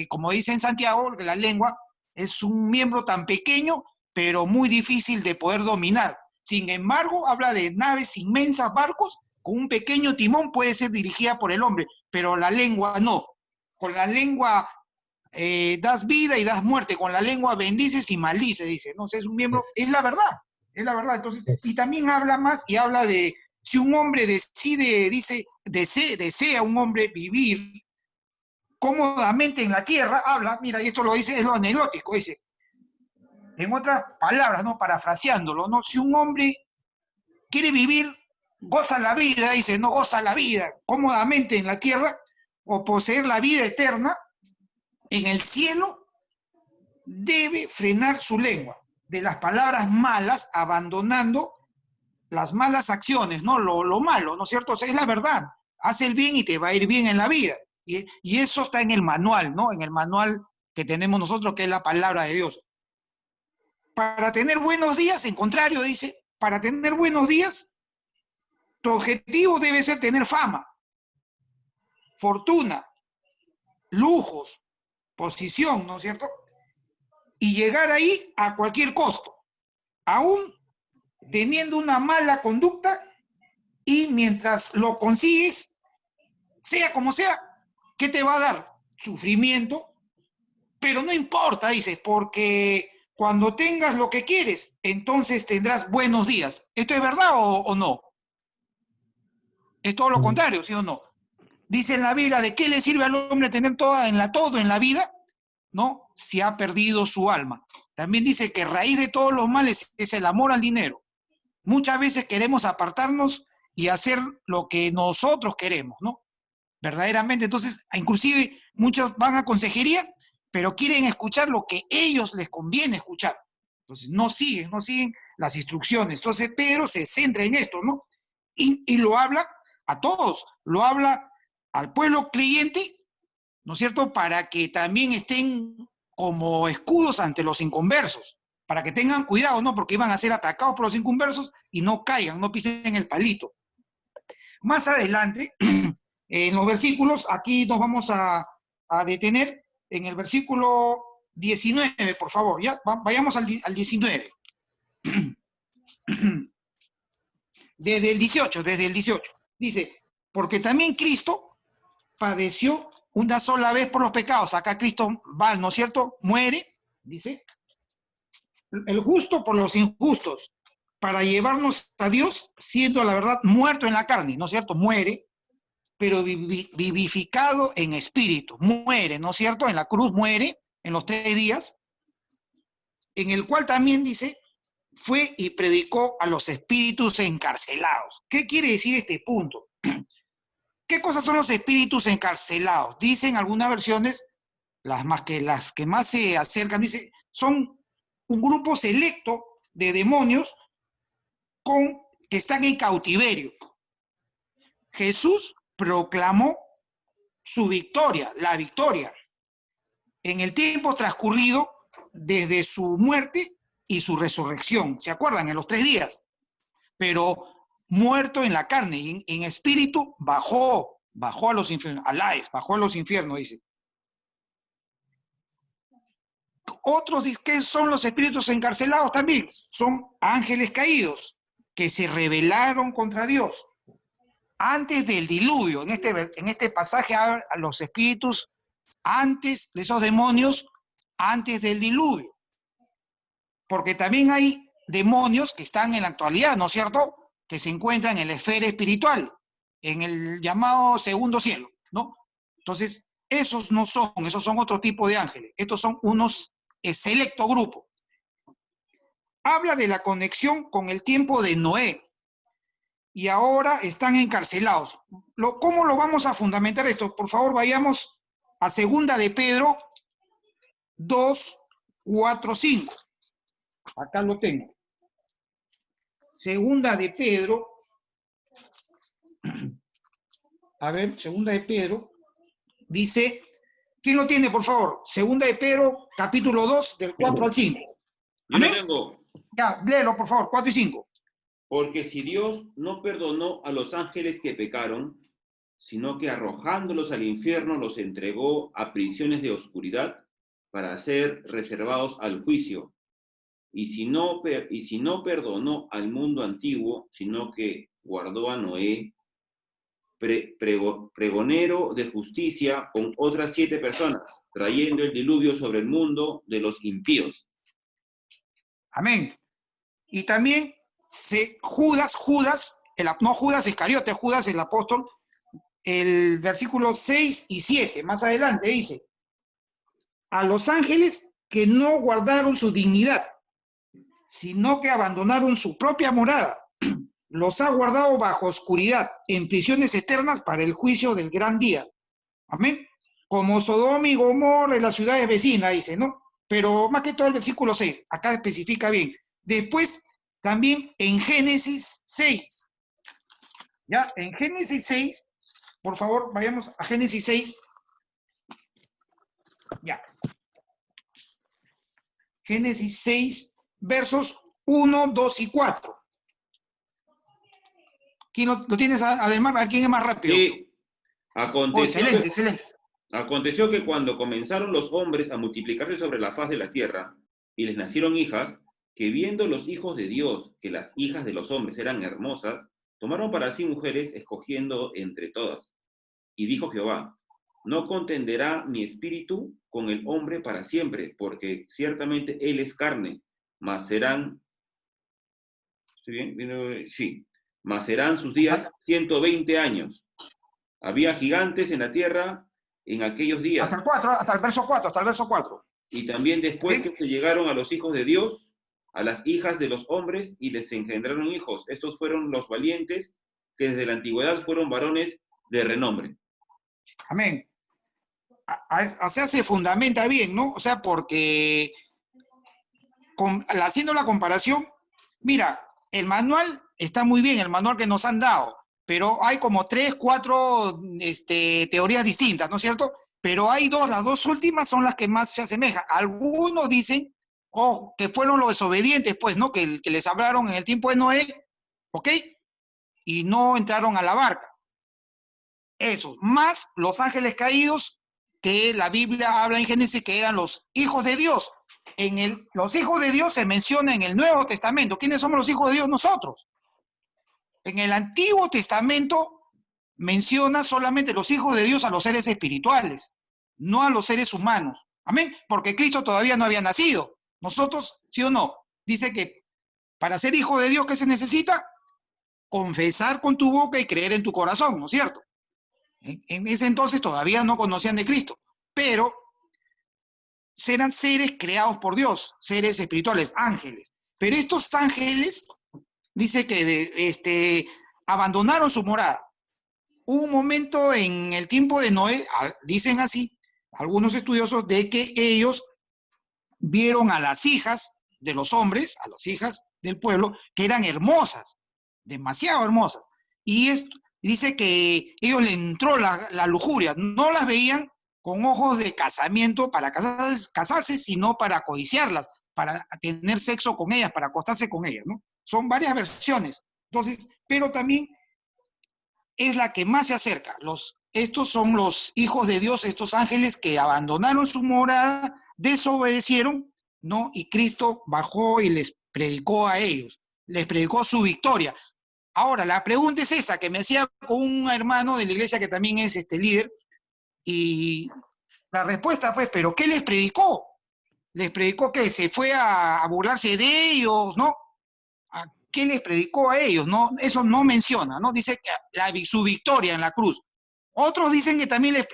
B: como dice en Santiago, que la lengua es un miembro tan pequeño, pero muy difícil de poder dominar. Sin embargo, habla de naves inmensas, barcos, con un pequeño timón puede ser dirigida por el hombre, pero la lengua no. Con la lengua das vida y das muerte, con la lengua bendices y maldices, dice. No, es un miembro, es la verdad. Entonces, y también habla más y habla de si un hombre decide, dice, desea un hombre vivir cómodamente en la tierra, habla, mira, y esto lo dice, es lo anecdótico, dice, en otras palabras, ¿no? Parafraseándolo, ¿no? Si un hombre quiere vivir, goza la vida, dice, no goza la vida cómodamente en la tierra, o poseer la vida eterna, en el cielo, debe frenar su lengua de las palabras malas, abandonando las malas acciones, ¿no? Lo malo, ¿no es cierto? O sea, es la verdad. Haz el bien y te va a ir bien en la vida. Y eso está en el manual, ¿no? En el manual que tenemos nosotros, que es la palabra de Dios. Para tener buenos días, en contrario, dice, para tener buenos días, Tu objetivo debe ser tener fama, fortuna, lujos, posición, ¿no es cierto? Y llegar ahí a cualquier costo, aún teniendo una mala conducta, y mientras lo consigues, sea como sea, ¿qué te va a dar? Sufrimiento, pero no importa, dices, porque cuando tengas lo que quieres, entonces tendrás buenos días. ¿Esto es verdad o no? Es todo lo contrario, ¿sí o no? Dice en la Biblia, ¿de qué le sirve al hombre tener todo en la vida? ¿No? Si ha perdido su alma. También dice que raíz de todos los males es el amor al dinero. Muchas veces queremos apartarnos y hacer lo que nosotros queremos, ¿no? Verdaderamente. Entonces, inclusive muchos van a consejería, pero quieren escuchar lo que ellos les conviene escuchar. Entonces, no siguen las instrucciones. Entonces, Pedro se centra en esto, ¿no? Y lo habla a todos, lo habla al pueblo creyente, ¿no es cierto? Para que también estén como escudos ante los inconversos, para que tengan cuidado, ¿no? Porque iban a ser atacados por los inconversos y no caigan, no pisen el palito. Más adelante, en los versículos, aquí nos vamos a detener en el versículo 19, por favor, ya, vayamos al 19. Desde el 18, dice, porque también Cristo padeció una sola vez por los pecados. Acá Cristo va, ¿no es cierto? Muere, dice, el justo por los injustos, para llevarnos a Dios, siendo la verdad muerto en la carne, ¿no es cierto? Muere, pero vivificado en espíritu, muere, ¿no es cierto? En la cruz muere, en los 3 días, en el cual también dice, fue y predicó a los espíritus encarcelados. ¿Qué quiere decir este punto? ¿Qué cosas son los espíritus encarcelados? Dicen algunas versiones, las que más se acercan, dice, son un grupo selecto de demonios que están en cautiverio. Jesús proclamó su victoria, la victoria, en el tiempo transcurrido desde su muerte y su resurrección. ¿Se acuerdan? En los 3 días. Pero muerto en la carne y en espíritu bajó a los infiernos, bajó a los infiernos, dice. Otros dicen que son los espíritus encarcelados también, son ángeles caídos que se rebelaron contra Dios antes del diluvio. En este pasaje habla a los espíritus antes de esos demonios, antes del diluvio. Porque también hay demonios que están en la actualidad, ¿no es cierto?, que se encuentran en la esfera espiritual, en el llamado segundo cielo, ¿no? Entonces, esos no son, esos son otro tipo de ángeles. Estos son unos selecto grupo. Habla de la conexión con el tiempo de Noé. Y ahora están encarcelados. ¿Cómo lo vamos a fundamentar esto? Por favor, vayamos a 2 de Pedro 2, 4, 5. Acá lo tengo. 2 de Pedro. A ver, 2 de Pedro. Dice, ¿quién lo tiene, por favor? 2 de Pedro, capítulo 2, del 4 al 5.
D: Yo lo tengo.
B: Ya, léelo, por favor, 4 y 5.
D: Porque si Dios no perdonó a los ángeles que pecaron, sino que arrojándolos al infierno los entregó a prisiones de oscuridad para ser reservados al juicio, y si no perdonó al mundo antiguo, sino que guardó a Noé, pregonero de justicia, con otras 7 personas, trayendo el diluvio sobre el mundo de los impíos.
B: Amén. Y también Judas, no Judas Iscariote, Judas el apóstol, el versículo 6 y 7, más adelante dice, a los ángeles que no guardaron su dignidad, sino que abandonaron su propia morada, los ha guardado bajo oscuridad, en prisiones eternas para el juicio del gran día. Amén. Como Sodoma y Gomorra en las ciudades vecinas, dice, ¿no? Pero más que todo el versículo 6, acá especifica bien. Después, también en Génesis 6. Ya, en Génesis 6, por favor, vayamos a Génesis 6. Ya. Génesis 6, versos 1, 2 y 4. ¿Quién lo tienes, Ademar? ¿A quién es más rápido?
D: Sí.
B: Oh, excelente, excelente.
D: Aconteció que cuando comenzaron los hombres a multiplicarse sobre la faz de la tierra, y les nacieron hijas, que viendo los hijos de Dios que las hijas de los hombres eran hermosas, tomaron para sí mujeres, escogiendo entre todas. Y dijo Jehová: no contenderá mi espíritu con el hombre para siempre, porque ciertamente él es carne, mas serán, ¿estoy bien? Sí, mas serán sus días 120 años. Había gigantes en la tierra en aquellos días.
B: Hasta el 4, hasta el verso 4, hasta el verso 4.
D: Y también después que se llegaron a los hijos de Dios, a las hijas de los hombres, y les engendraron hijos. Estos fueron los valientes, que desde la antigüedad fueron varones de renombre.
B: Amén. O sea, se fundamenta bien, ¿no? O sea, porque haciendo la comparación, mira, el manual está muy bien, el manual que nos han dado, pero hay como 3, 4 teorías distintas, ¿no es cierto? Pero hay las dos últimas son las que más se asemejan. Algunos dicen, que fueron los desobedientes, pues, ¿no? Que les hablaron en el tiempo de Noé, ¿ok? Y no entraron a la barca. Esos, más los ángeles caídos, que la Biblia habla en Génesis que eran los hijos de Dios. Los hijos de Dios se menciona en el Nuevo Testamento. ¿Quiénes somos los hijos de Dios? Nosotros. En el Antiguo Testamento menciona solamente los hijos de Dios a los seres espirituales, no a los seres humanos. Amén. Porque Cristo todavía no había nacido. Nosotros, ¿sí o no? Dice que para ser hijo de Dios, ¿qué se necesita? Confesar con tu boca y creer en tu corazón, ¿no es cierto? En ese entonces todavía no conocían de Cristo, pero eran seres creados por Dios, seres espirituales, ángeles. Pero estos ángeles, dice que abandonaron su morada. Hubo un momento en el tiempo de Noé, dicen así, algunos estudiosos, de que ellos vieron a las hijas de los hombres, a las hijas del pueblo, que eran hermosas, demasiado hermosas. Y dice que ellos les entró la lujuria, no las veían con ojos de casamiento para casarse, sino para codiciarlas, para tener sexo con ellas, para acostarse con ellas, ¿no? Son varias versiones. Entonces, pero también es la que más se acerca. Estos son los hijos de Dios, estos ángeles que abandonaron su morada, desobedecieron, ¿no? Y Cristo bajó y les predicó a ellos, les predicó su victoria. Ahora, la pregunta es esa, que me hacía un hermano de la iglesia que también es líder, y la respuesta, pues, ¿pero qué les predicó? ¿Les predicó que se fue a burlarse de ellos, no? ¿A qué les predicó a ellos? No, eso no menciona, ¿no? Dice que su victoria en la cruz. Otros dicen que también les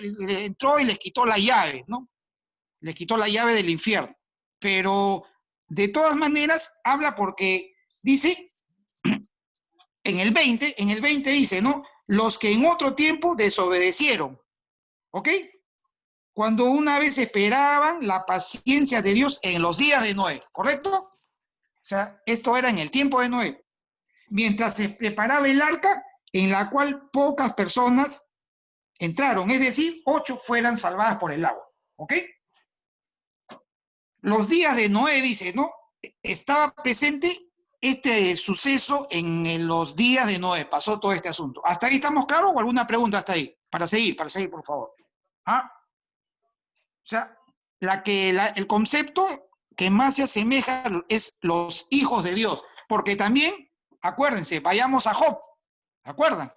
B: entró y les quitó la llave, ¿no? Les quitó la llave del infierno. Pero, de todas maneras, habla porque dice... En el 20 dice, ¿no? Los que en otro tiempo desobedecieron, ¿ok? Cuando una vez esperaban la paciencia de Dios en los días de Noé, ¿correcto? O sea, esto era en el tiempo de Noé. Mientras se preparaba el arca, en la cual pocas personas entraron, es decir, 8 fueran salvadas por el agua, ¿ok? Los días de Noé, dice, ¿no? Estaba presente este suceso en los días de Noé, pasó todo este asunto. ¿Hasta ahí estamos claros o alguna pregunta hasta ahí? Para seguir, por favor. ¿Ah? O sea, el concepto que más se asemeja es los hijos de Dios, porque también, acuérdense, vayamos a Job, ¿se acuerdan?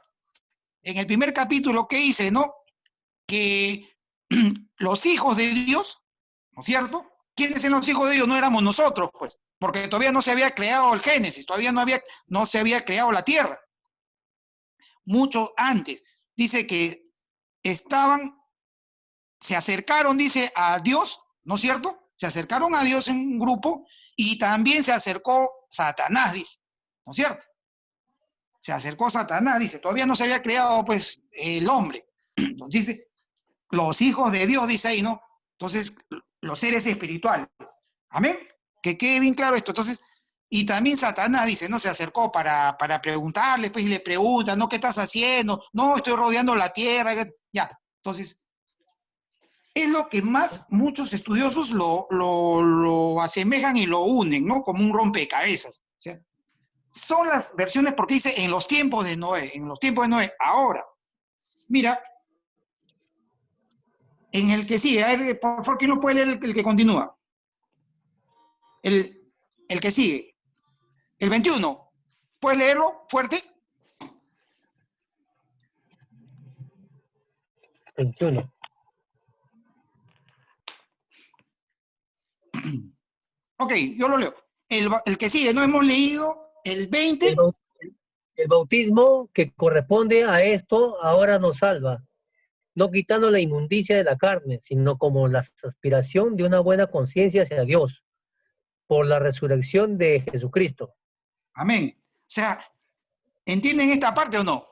B: En el primer capítulo, ¿qué dice, no? Que los hijos de Dios, ¿no es cierto? ¿Quiénes son los hijos de Dios? No éramos nosotros, pues. Porque todavía no se había creado el Génesis, todavía no se había creado la tierra. Mucho antes. Dice que se acercaron, dice, a Dios, ¿no es cierto? Se acercaron a Dios en un grupo y también se acercó Satanás, dice, ¿no es cierto? Se acercó Satanás, dice, todavía no se había creado, pues, el hombre. Dice, los hijos de Dios, dice ahí, ¿no? Entonces, los seres espirituales. Amén. Que quede bien claro esto. Entonces, y también Satanás, dice, no se acercó para preguntarle, pues, y le pregunta, ¿no? ¿Qué estás haciendo? No, estoy rodeando la tierra. Ya. Entonces, es lo que más muchos estudiosos lo asemejan y lo unen, ¿no? Como un rompecabezas. O sea, son las versiones, porque dice en los tiempos de Noé, en los tiempos de Noé. Ahora, mira, en el que sigue, a ver, por favor, ¿quién no puede leer el que continúa? El que sigue, el 21. ¿Puedes leerlo fuerte?
A: 21.
B: Ok, yo lo leo. El que sigue, no hemos leído el 20.
A: El bautismo que corresponde a esto ahora nos salva, no quitando la inmundicia de la carne, sino como la aspiración de una buena conciencia hacia Dios, por la resurrección de Jesucristo.
B: Amén. O sea, ¿entienden esta parte o no?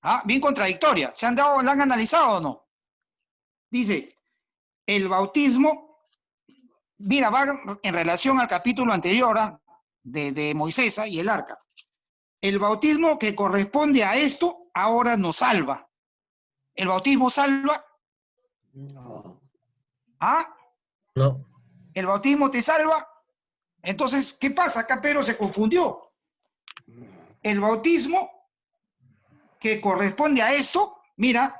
B: ¿Ah? Bien contradictoria. ¿La han analizado o no? Dice, el bautismo, mira, va en relación al capítulo anterior de Moisés y el arca. El bautismo que corresponde a esto ahora nos salva. ¿El bautismo salva?
C: No.
B: ¿Ah?
A: No.
B: ¿El bautismo te salva? Entonces, ¿qué pasa? Acá Pedro se confundió. El bautismo que corresponde a esto, mira,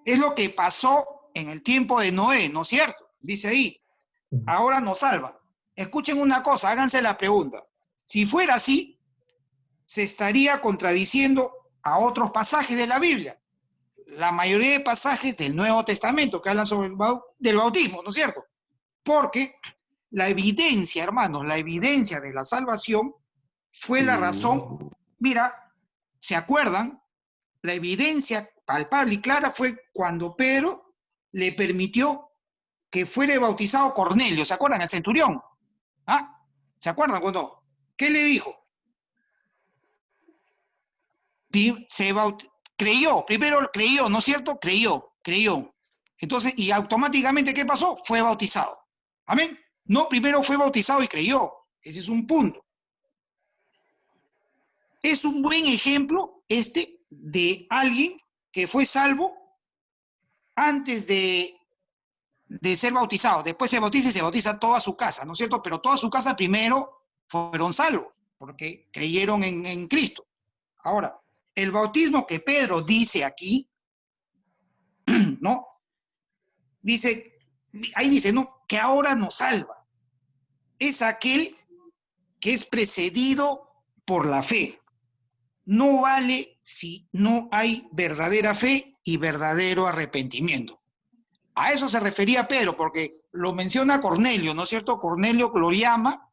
B: es lo que pasó en el tiempo de Noé, ¿no es cierto? Dice ahí, ahora nos salva. Escuchen una cosa, háganse la pregunta. Si fuera así, se estaría contradiciendo a otros pasajes de la Biblia. La mayoría de pasajes del Nuevo Testamento que hablan sobre del bautismo, ¿no es cierto? Porque la evidencia, hermanos, la evidencia de la salvación fue la razón. Mira, ¿se acuerdan? La evidencia palpable y clara fue cuando Pedro le permitió que fuera bautizado Cornelio. ¿Se acuerdan? El centurión. ¿Ah? ¿Se acuerdan cuando? ¿Qué le dijo? Creyó, primero creyó, ¿no es cierto? Creyó. Entonces, y automáticamente, ¿qué pasó? Fue bautizado. Amén. No, primero fue bautizado y creyó. Ese es un punto. Es un buen ejemplo de alguien que fue salvo antes de ser bautizado. Después se bautiza y se bautiza toda su casa, ¿no es cierto? Pero toda su casa primero fueron salvos, porque creyeron en Cristo. Ahora, el bautismo que Pedro dice aquí, ¿no? Dice, ahí dice, ¿no? Que ahora nos salva. Es aquel que es precedido por la fe. No vale si no hay verdadera fe y verdadero arrepentimiento. A eso se refería Pedro, porque lo menciona Cornelio, ¿no es cierto? Cornelio lo llama,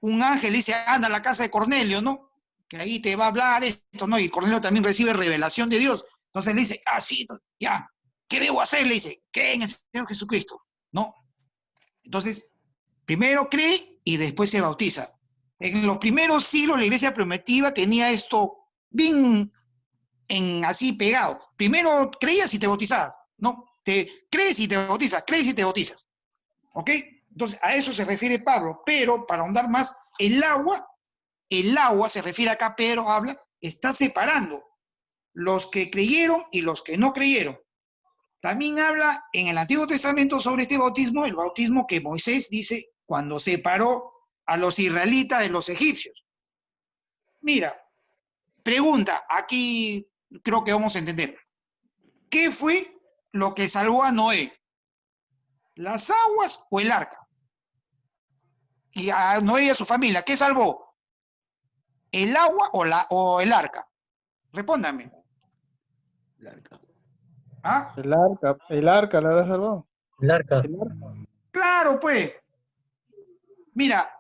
B: un ángel dice, anda a la casa de Cornelio, ¿no? Que ahí te va a hablar esto, ¿no? Y Cornelio también recibe revelación de Dios. Entonces le dice, sí, ya, ¿qué debo hacer? Le dice, cree en el Señor Jesucristo, ¿no? Entonces, primero cree y después se bautiza. En los primeros siglos la iglesia primitiva tenía esto bien así pegado. Primero creías y te bautizabas, ¿no? Crees y te bautizas, ¿ok? Entonces a eso se refiere Pablo, pero para ahondar más, el agua se refiere acá, Pedro habla, está separando los que creyeron y los que no creyeron. También habla en el Antiguo Testamento sobre este bautismo, el bautismo que Moisés dice cuando separó a los israelitas de los egipcios. Mira, pregunta, aquí creo que vamos a entender. ¿Qué fue lo que salvó a Noé? ¿Las aguas o el arca? Y a Noé y a su familia, ¿qué salvó? ¿El agua o el arca? Respóndame.
C: El arca.
B: ¿Ah?
E: El arca, la habrá salvado.
A: El arca.
B: Claro, pues. Mira,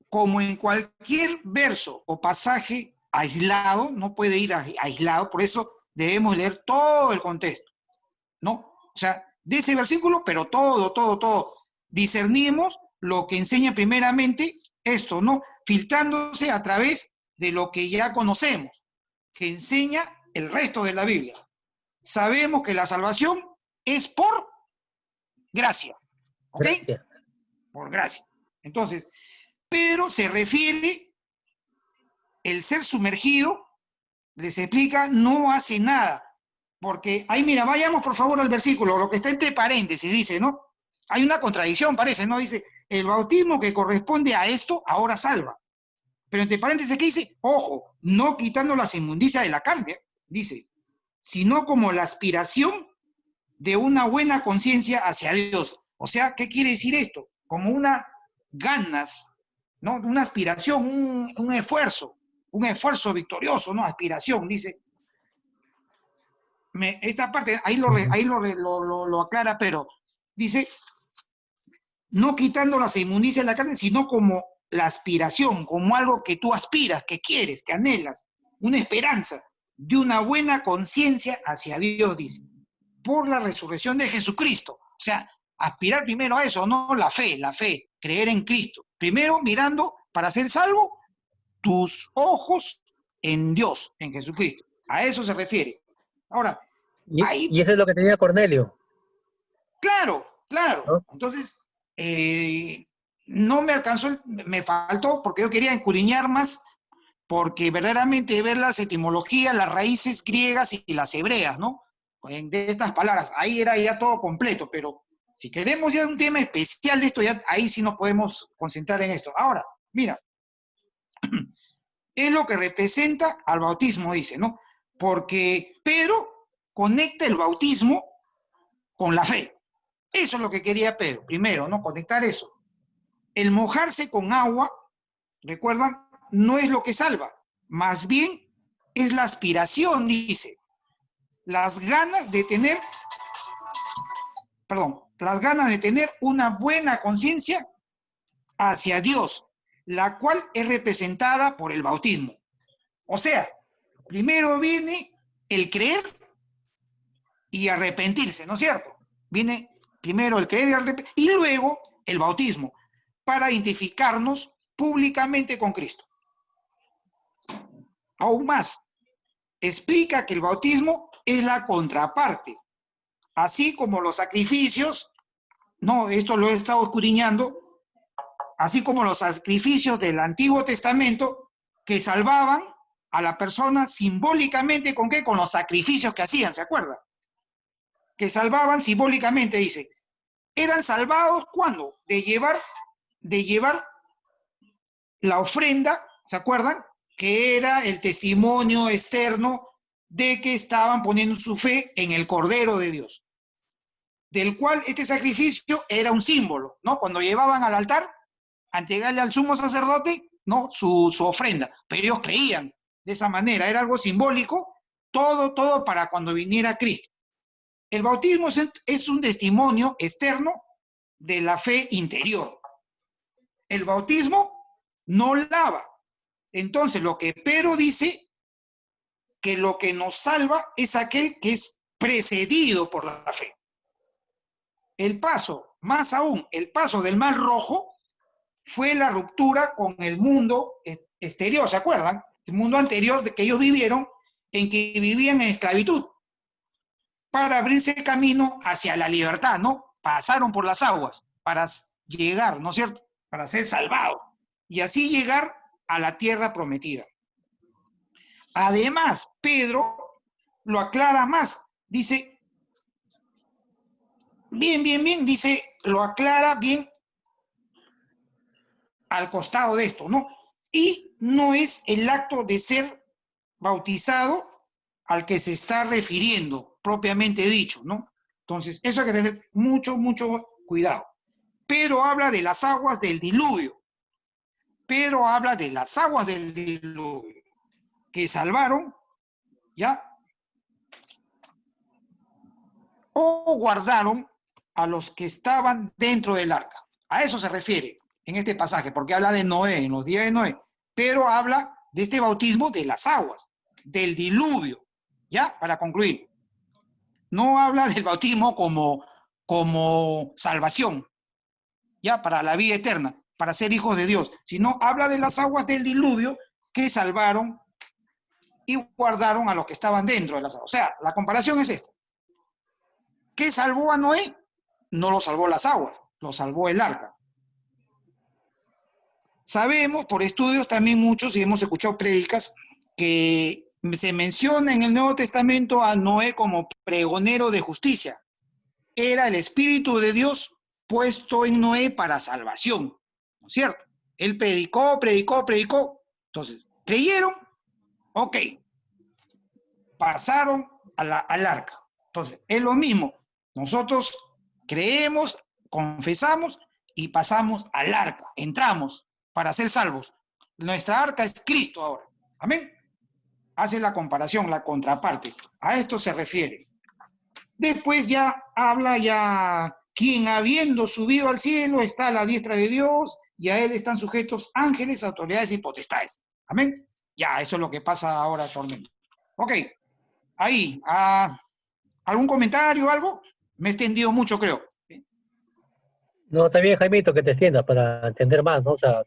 B: como en cualquier verso o pasaje aislado, no puede ir aislado, por eso debemos leer todo el contexto, ¿no? O sea, de ese versículo, pero todo. Discernimos lo que enseña primeramente esto, ¿no? Filtrándose a través de lo que ya conocemos, que enseña el resto de la Biblia. Sabemos que la salvación es por gracia, ¿ok?
A: Gracias.
B: Por gracia. Entonces, Pedro se refiere, el ser sumergido, les explica, no hace nada. Porque ahí, mira, vayamos por favor al versículo, lo que está entre paréntesis, dice, ¿no? Hay una contradicción, parece, ¿no? Dice, el bautismo que corresponde a esto ahora salva. Pero entre paréntesis, ¿qué dice? Ojo, no quitando las inmundicias de la carne, dice, sino como la aspiración de una buena conciencia hacia Dios. O sea, ¿qué quiere decir esto? Como unas ganas, ¿no? Una aspiración, un esfuerzo victorioso, ¿no? Aspiración, dice. Esta parte, ahí lo aclara, pero dice, no quitando las inmundicias de la carne, sino como la aspiración, como algo que tú aspiras, que quieres, que anhelas, una esperanza de una buena conciencia hacia Dios, dice, por la resurrección de Jesucristo. O sea, aspirar primero a eso, no la fe, creer en Cristo. Primero mirando, para ser salvo, tus ojos en Dios, en Jesucristo. A eso se refiere. Ahora,
A: y eso es lo que tenía Cornelio.
B: Claro.
A: ¿No?
B: Entonces, no me alcanzó, me faltó, porque yo quería escudriñar más, porque verdaderamente ver las etimologías, las raíces griegas y las hebreas, ¿no? De estas palabras, ahí era ya todo completo, pero si queremos ya un tema especial de esto, ya ahí sí nos podemos concentrar en esto. Ahora, mira, es lo que representa al bautismo, dice, ¿no? Porque Pedro conecta el bautismo con la fe. Eso es lo que quería Pedro, primero, ¿no? Conectar eso. El mojarse con agua, recuerdan, no es lo que salva, más bien es la aspiración, dice, las ganas de tener una buena conciencia hacia Dios, la cual es representada por el bautismo. O sea, primero viene el creer y arrepentirse, ¿no es cierto? Viene primero el creer y arrepentirse, y luego el bautismo, para identificarnos públicamente con Cristo. Aún más, explica que el bautismo es la contraparte, así como los sacrificios, no, esto lo he estado escudriñando, así como los sacrificios del Antiguo Testamento que salvaban a la persona simbólicamente, ¿con qué? Con los sacrificios que hacían, ¿se acuerda? Que salvaban simbólicamente, dice. Eran salvados, ¿cuándo? De llevar la ofrenda, ¿se acuerdan? Que era el testimonio externo de que estaban poniendo su fe en el Cordero de Dios, del cual este sacrificio era un símbolo, ¿no? Cuando llevaban al altar a entregarle al sumo sacerdote, ¿no? Su ofrenda, pero ellos creían de esa manera, era algo simbólico, todo para cuando viniera Cristo. El bautismo es un testimonio externo de la fe interior. El bautismo no lava. Entonces, lo que Pedro dice, que lo que nos salva es aquel que es precedido por la fe. El paso, más aún, el paso del Mar Rojo fue la ruptura con el mundo exterior, ¿se acuerdan? El mundo anterior que ellos vivieron, en que vivían en esclavitud, para abrirse el camino hacia la libertad, ¿no? Pasaron por las aguas para llegar, ¿no es cierto? Para ser salvados y así llegar a la tierra prometida. Además, Pedro lo aclara más, dice, bien, dice, lo aclara bien al costado de esto, ¿no? Y no es el acto de ser bautizado al que se está refiriendo, propiamente dicho, ¿no? Entonces, eso hay que tener mucho cuidado. Pedro habla de las aguas del diluvio. Pedro habla de las aguas del diluvio que salvaron, ¿ya? O guardaron a los que estaban dentro del arca. A eso se refiere en este pasaje, porque habla de Noé, en los días de Noé. Pero habla de este bautismo de las aguas, del diluvio, ¿ya? Para concluir. No habla del bautismo como salvación, ¿ya? Para la vida eterna, para ser hijos de Dios, sino habla de las aguas del diluvio que salvaron y guardaron a los que estaban dentro de las aguas. O sea, la comparación es esta. ¿Qué salvó a Noé? No lo salvó las aguas, lo salvó el arca. Sabemos por estudios también muchos, y hemos escuchado prédicas, que se menciona en el Nuevo Testamento a Noé como pregonero de justicia. Era el Espíritu de Dios puesto en Noé para salvación, ¿no es cierto? Él predicó, Entonces, creyeron, ok, pasaron al arca. Entonces, es lo mismo. Nosotros creemos, confesamos y pasamos al arca. Entramos para ser salvos. Nuestra arca es Cristo ahora. Amén. Hace la comparación, la contraparte. A esto se refiere. Después ya habla ya quien habiendo subido al cielo está a la diestra de Dios y a él están sujetos ángeles, autoridades y potestades. Amén. Ya, eso es lo que pasa ahora actualmente. Ok, ahí, ¿algún comentario o algo? Me he extendido mucho, creo.
A: No, está bien, Jaimito, que te extiendas para entender más, ¿no? O sea,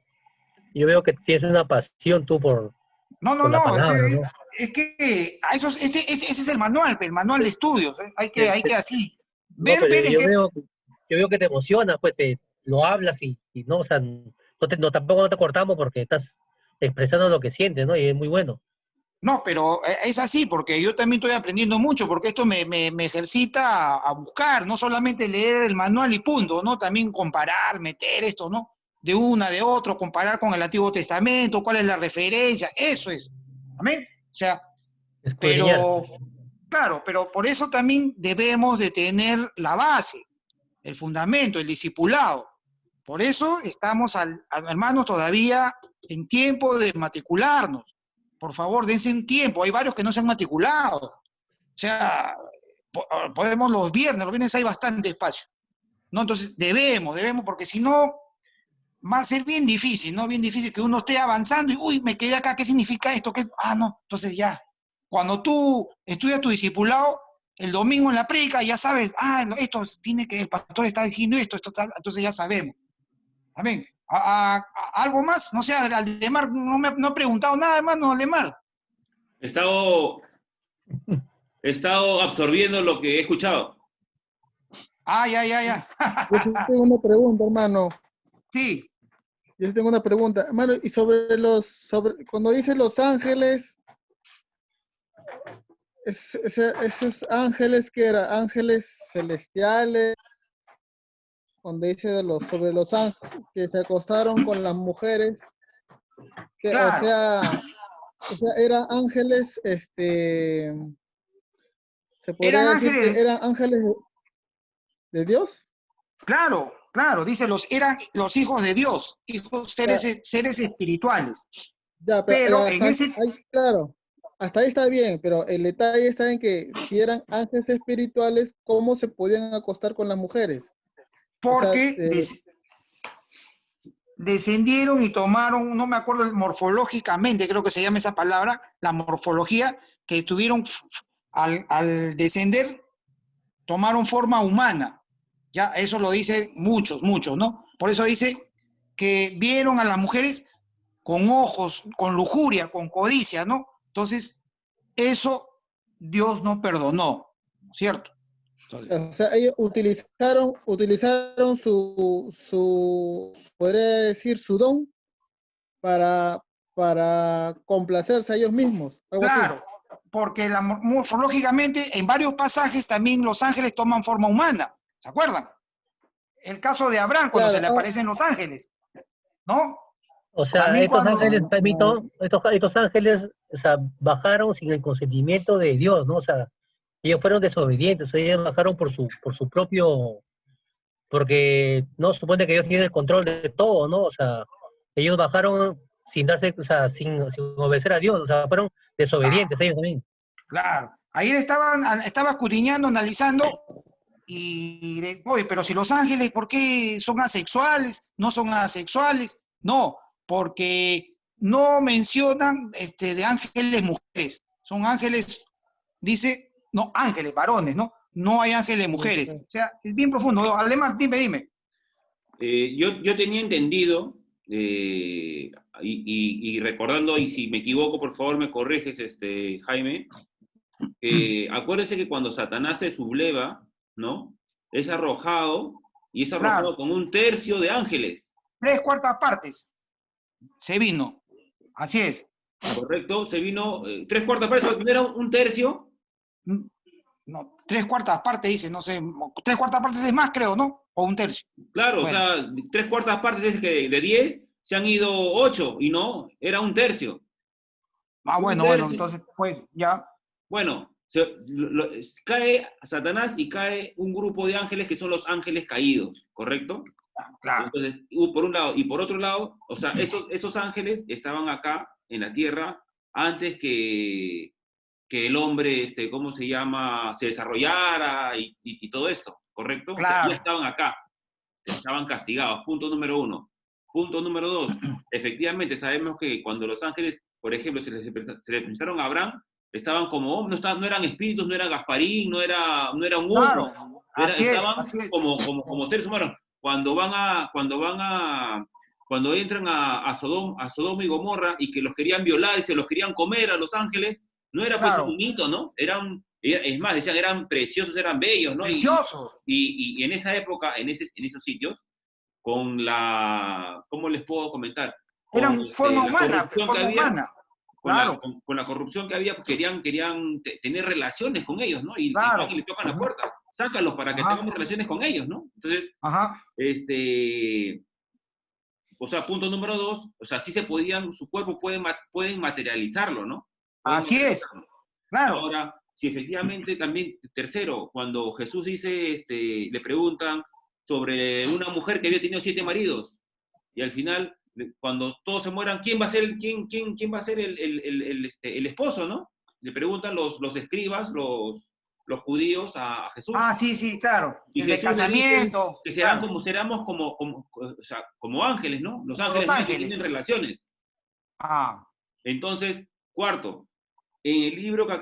A: yo veo que tienes una pasión tú por la
B: No,
A: palabra, ¿no?
B: es que ese es el manual de estudios. Hay que así.
A: No,
B: Ver
A: pero
B: en qué.
A: yo veo que te emociona, pues te lo hablas y no, o sea, tampoco no te cortamos porque estás expresando lo que sientes, ¿no? Y es muy bueno.
B: No, pero es así, porque yo también estoy aprendiendo mucho, porque esto me ejercita a buscar, no solamente leer el manual y punto, ¿no? También comparar, meter esto, ¿no? De una, de otro, comparar con el Antiguo Testamento, cuál es la referencia, eso es. ¿Amén? O sea,
A: Escudriñar.
B: pero, claro, pero por eso también debemos de tener la base, el fundamento, el discipulado. Por eso estamos, hermanos, todavía en tiempo de matricularnos. Por favor, dense un tiempo. Hay varios que no se han matriculado. O sea, podemos los viernes hay bastante espacio. ¿No? Entonces, debemos, porque si no, va a ser bien difícil, ¿no? Bien difícil que uno esté avanzando y, uy, me quedé acá, ¿qué significa esto? No, entonces ya. Cuando tú estudias tu discipulado, el domingo en la prédica, ya sabes, esto tiene que, el pastor está diciendo esto, entonces ya sabemos. Amén. ¿Algo más? No sé, Aldemar, no he preguntado nada, hermano, Aldemar.
D: He estado absorbiendo lo que he escuchado.
B: Ya.
E: Yo sí tengo una pregunta, hermano.
B: Sí.
E: Yo sí tengo una pregunta. Hermano, y cuando dice los ángeles, esos ángeles que eran ángeles celestiales, cuando dice sobre los ángeles que se acostaron con las mujeres, que,
B: Claro.
E: o sea, eran ángeles, se podría
B: Eran
E: decir que
B: ángeles,
E: eran ángeles de Dios.
B: claro, dice, eran los hijos de Dios, seres espirituales.
E: Ya, pero
B: Pero en ese,
E: claro, hasta ahí está bien, pero el detalle está en que si eran ángeles espirituales, ¿cómo se podían acostar con las mujeres? O sea,
B: porque descendieron y tomaron, no me acuerdo morfológicamente, creo que se llama esa palabra, la morfología, que estuvieron al descender, tomaron forma humana. Ya, eso lo dicen muchos, ¿no? Por eso dice que vieron a las mujeres con ojos, con lujuria, con codicia, ¿no? Entonces, eso Dios no perdonó, ¿cierto? Entonces,
E: o sea, ellos utilizaron podría decir, su don para complacerse a ellos mismos, algo así.
B: claro, porque morfológicamente en varios pasajes también los ángeles toman forma humana, ¿se acuerdan? El caso de Abraham, cuando se
E: Claro,
B: le aparecen los ángeles, ¿no?
A: O sea,
B: También
A: estos
B: cuando...
A: ángeles, estos ángeles, o sea, bajaron sin el consentimiento de Dios, ¿no? O sea, ellos fueron desobedientes, ellos bajaron por su propio, porque no supone que Dios tiene el control de todo, ¿no? O sea, ellos bajaron sin darse, o sea, sin obedecer a Dios, o sea, fueron desobedientes ellos también.
B: Claro. Ayer estaba escudriñando, analizando, oye, pero si los ángeles, ¿por qué son asexuales? ¿No son asexuales? No, porque no mencionan de ángeles mujeres. Son ángeles, dice, no, ángeles, varones, ¿no? No hay ángeles mujeres. O sea, es bien profundo. Alemán, dime.
D: Yo tenía entendido, y recordando, y si me equivoco, por favor me corriges, Jaime, acuérdense que cuando Satanás se subleva, ¿no? Es arrojado, y es arrojado
B: Claro.
D: con un tercio de ángeles.
B: 3/4 partes se vino. Así es.
D: ¿Correcto? Se vino 3/4 partes, ¿no era un tercio?
B: No, 3/4 partes dice, no sé, 3/4 partes es más, creo, ¿no? O un tercio.
D: Claro,
B: Bueno.
D: o sea, 3/4 partes es que de 10, se han ido 8, y no, era un tercio.
B: Ah,
D: Un
B: bueno,
D: tercio.
B: entonces, pues, ya.
D: Bueno, cae Satanás y cae un grupo de ángeles que son los ángeles caídos, ¿correcto?
B: Claro.
D: Entonces, por un lado, y por otro lado, o sea, esos ángeles estaban acá en la tierra antes que el hombre, ¿cómo se llama?, se desarrollara y todo esto, ¿correcto?
B: Claro.
D: O sea, ya estaban acá, estaban castigados, punto número 1. Punto número 2, efectivamente sabemos que cuando los ángeles, por ejemplo, se les presentaron a Abraham, estaban como, no eran espíritus, no era Gasparín, no era un humo,
B: Claro,
D: estaban
B: así es.
D: como seres humanos. Cuando entran a Sodoma y Gomorra y que los querían violar y se los querían comer a los ángeles, no era pues
B: Claro.
D: un mito, ¿no? Es más, decían, eran preciosos, eran bellos, ¿no?
B: Preciosos.
D: Y en esa época, en esos sitios, con ¿cómo les puedo comentar?
B: Eran forma
D: la
B: humana,
D: corrupción
B: forma
D: que había,
B: humana. Claro.
D: con la corrupción que había, pues querían tener relaciones con ellos, ¿no? Y
B: Claro.
D: le tocan la puerta, sácalos para que
B: Ajá.
D: tengamos relaciones con ellos, ¿no? Entonces,
B: Ajá.
D: o sea, punto número 2, o sea, sí se podían, su cuerpo pueden materializarlo, ¿no? Pueden
B: Así es.
D: materializarlo.
B: Claro.
D: Ahora, si efectivamente también, tercero, cuando Jesús dice, le preguntan sobre una mujer que había tenido 7 maridos, y al final, cuando todos se mueran, ¿quién va a ser el esposo, no? Le preguntan los escribas, los judíos a Jesús.
B: Ah, sí, claro.
D: Y
B: El de
D: Jesús le dice
B: casamiento.
D: que
B: Claro.
D: seremos o sea, como ángeles, ¿no? Los ángeles,
B: Los
D: no
B: ángeles.
D: tienen relaciones.
B: Ah,
D: Entonces, cuarto, en el libro que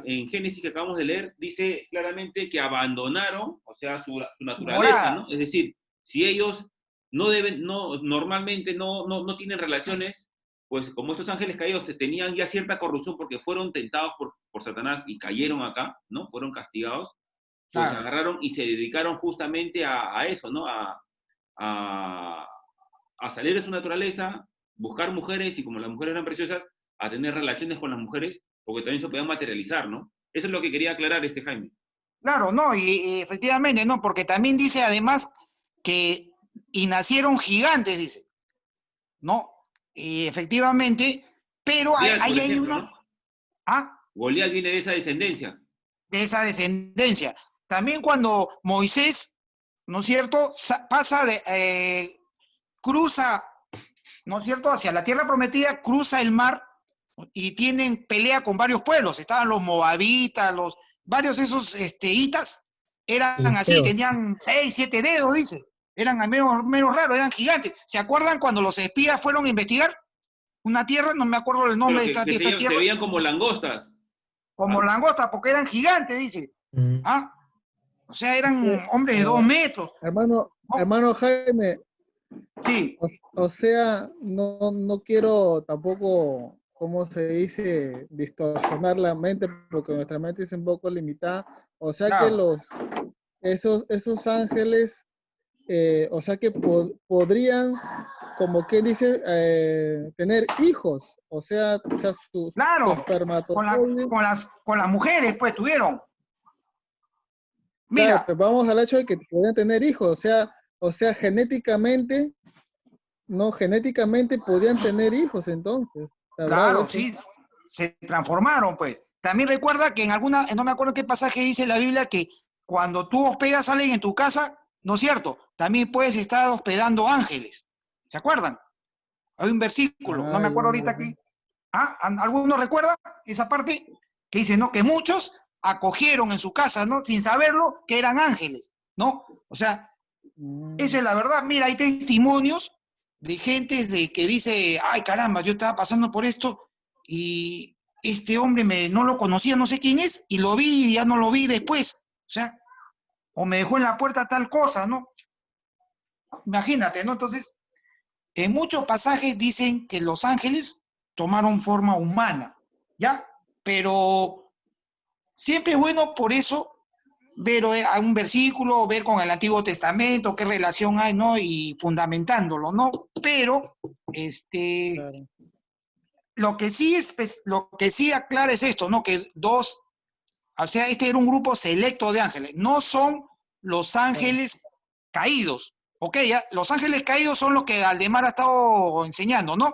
D: en Génesis que acabamos de leer, dice claramente que abandonaron, o sea, su naturaleza,
B: morada.
D: ¿no? Es decir, si ellos normalmente no tienen relaciones, pues como estos ángeles caídos tenían ya cierta corrupción porque fueron tentados por Satanás y cayeron acá, ¿no? Fueron castigados, pues
B: Claro.
D: agarraron y se dedicaron justamente a eso, ¿no? A salir de su naturaleza, buscar mujeres, y como las mujeres eran preciosas, a tener relaciones con las mujeres, porque también se podían materializar, ¿no? Eso es lo que quería aclarar Jaime.
B: Claro, no, y efectivamente, no, porque también dice además que y nacieron gigantes, dice, ¿no? Y efectivamente, pero
D: Goliat,
B: ahí
D: por
B: hay
D: ejemplo,
B: una,
D: ¿no?
B: ah,
D: Goliat viene de esa descendencia.
B: de esa descendencia. También cuando Moisés, ¿no es cierto?, pasa cruza, ¿no es cierto?, hacia la tierra prometida, cruza el mar y tienen pelea con varios pueblos. Estaban los moabitas, varios de esos hitas, eran así, tenían 6, 7 dedos, dice. Eran menos raros, eran gigantes. ¿Se acuerdan cuando los espías fueron a investigar una tierra? No me acuerdo el nombre de esta tierra.
D: Se veían como langostas.
B: Como langostas, porque eran gigantes, dice. ¿Ah? O sea, eran hombres de 2 metros.
E: Hermano Jaime,
B: sí.
E: O sea, no quiero tampoco, ¿cómo se dice?, distorsionar la mente, porque nuestra mente es un poco limitada. O sea, claro, que esos ángeles, o sea, que podrían, como que dice, tener hijos. O sea sus espermatozoides.
B: Con las mujeres, pues, tuvieron.
E: Mira, claro, pues vamos al hecho de que podían tener hijos, o sea, genéticamente podían tener hijos entonces.
B: Claro, sí, se transformaron, pues. También recuerda que no me acuerdo qué pasaje dice la Biblia, que cuando tú hospedas a alguien en tu casa, ¿no es cierto?, también puedes estar hospedando ángeles. ¿Se acuerdan? Hay un versículo, no me acuerdo ahorita aquí. ¿Alguno recuerda esa parte? Que dice, ¿no?, que muchos acogieron en su casa, ¿no?, sin saberlo, que eran ángeles, ¿no? O sea, eso es la verdad. Mira, hay testimonios de gente que dice, ay, caramba, yo estaba pasando por esto y este hombre no lo conocía, no sé quién es, y lo vi y ya no lo vi después. O sea, o me dejó en la puerta tal cosa, ¿no? Imagínate, ¿no? Entonces, en muchos pasajes dicen que los ángeles tomaron forma humana, ¿ya? Pero siempre es bueno por eso ver un versículo, ver con el Antiguo Testamento qué relación hay, ¿no? Y fundamentándolo, ¿no? Pero, claro, lo que sí aclara es esto, ¿no? Que o sea, este era un grupo selecto de ángeles, no son los ángeles caídos, Ok, ya, los ángeles caídos son los que Aldemar ha estado enseñando, ¿no?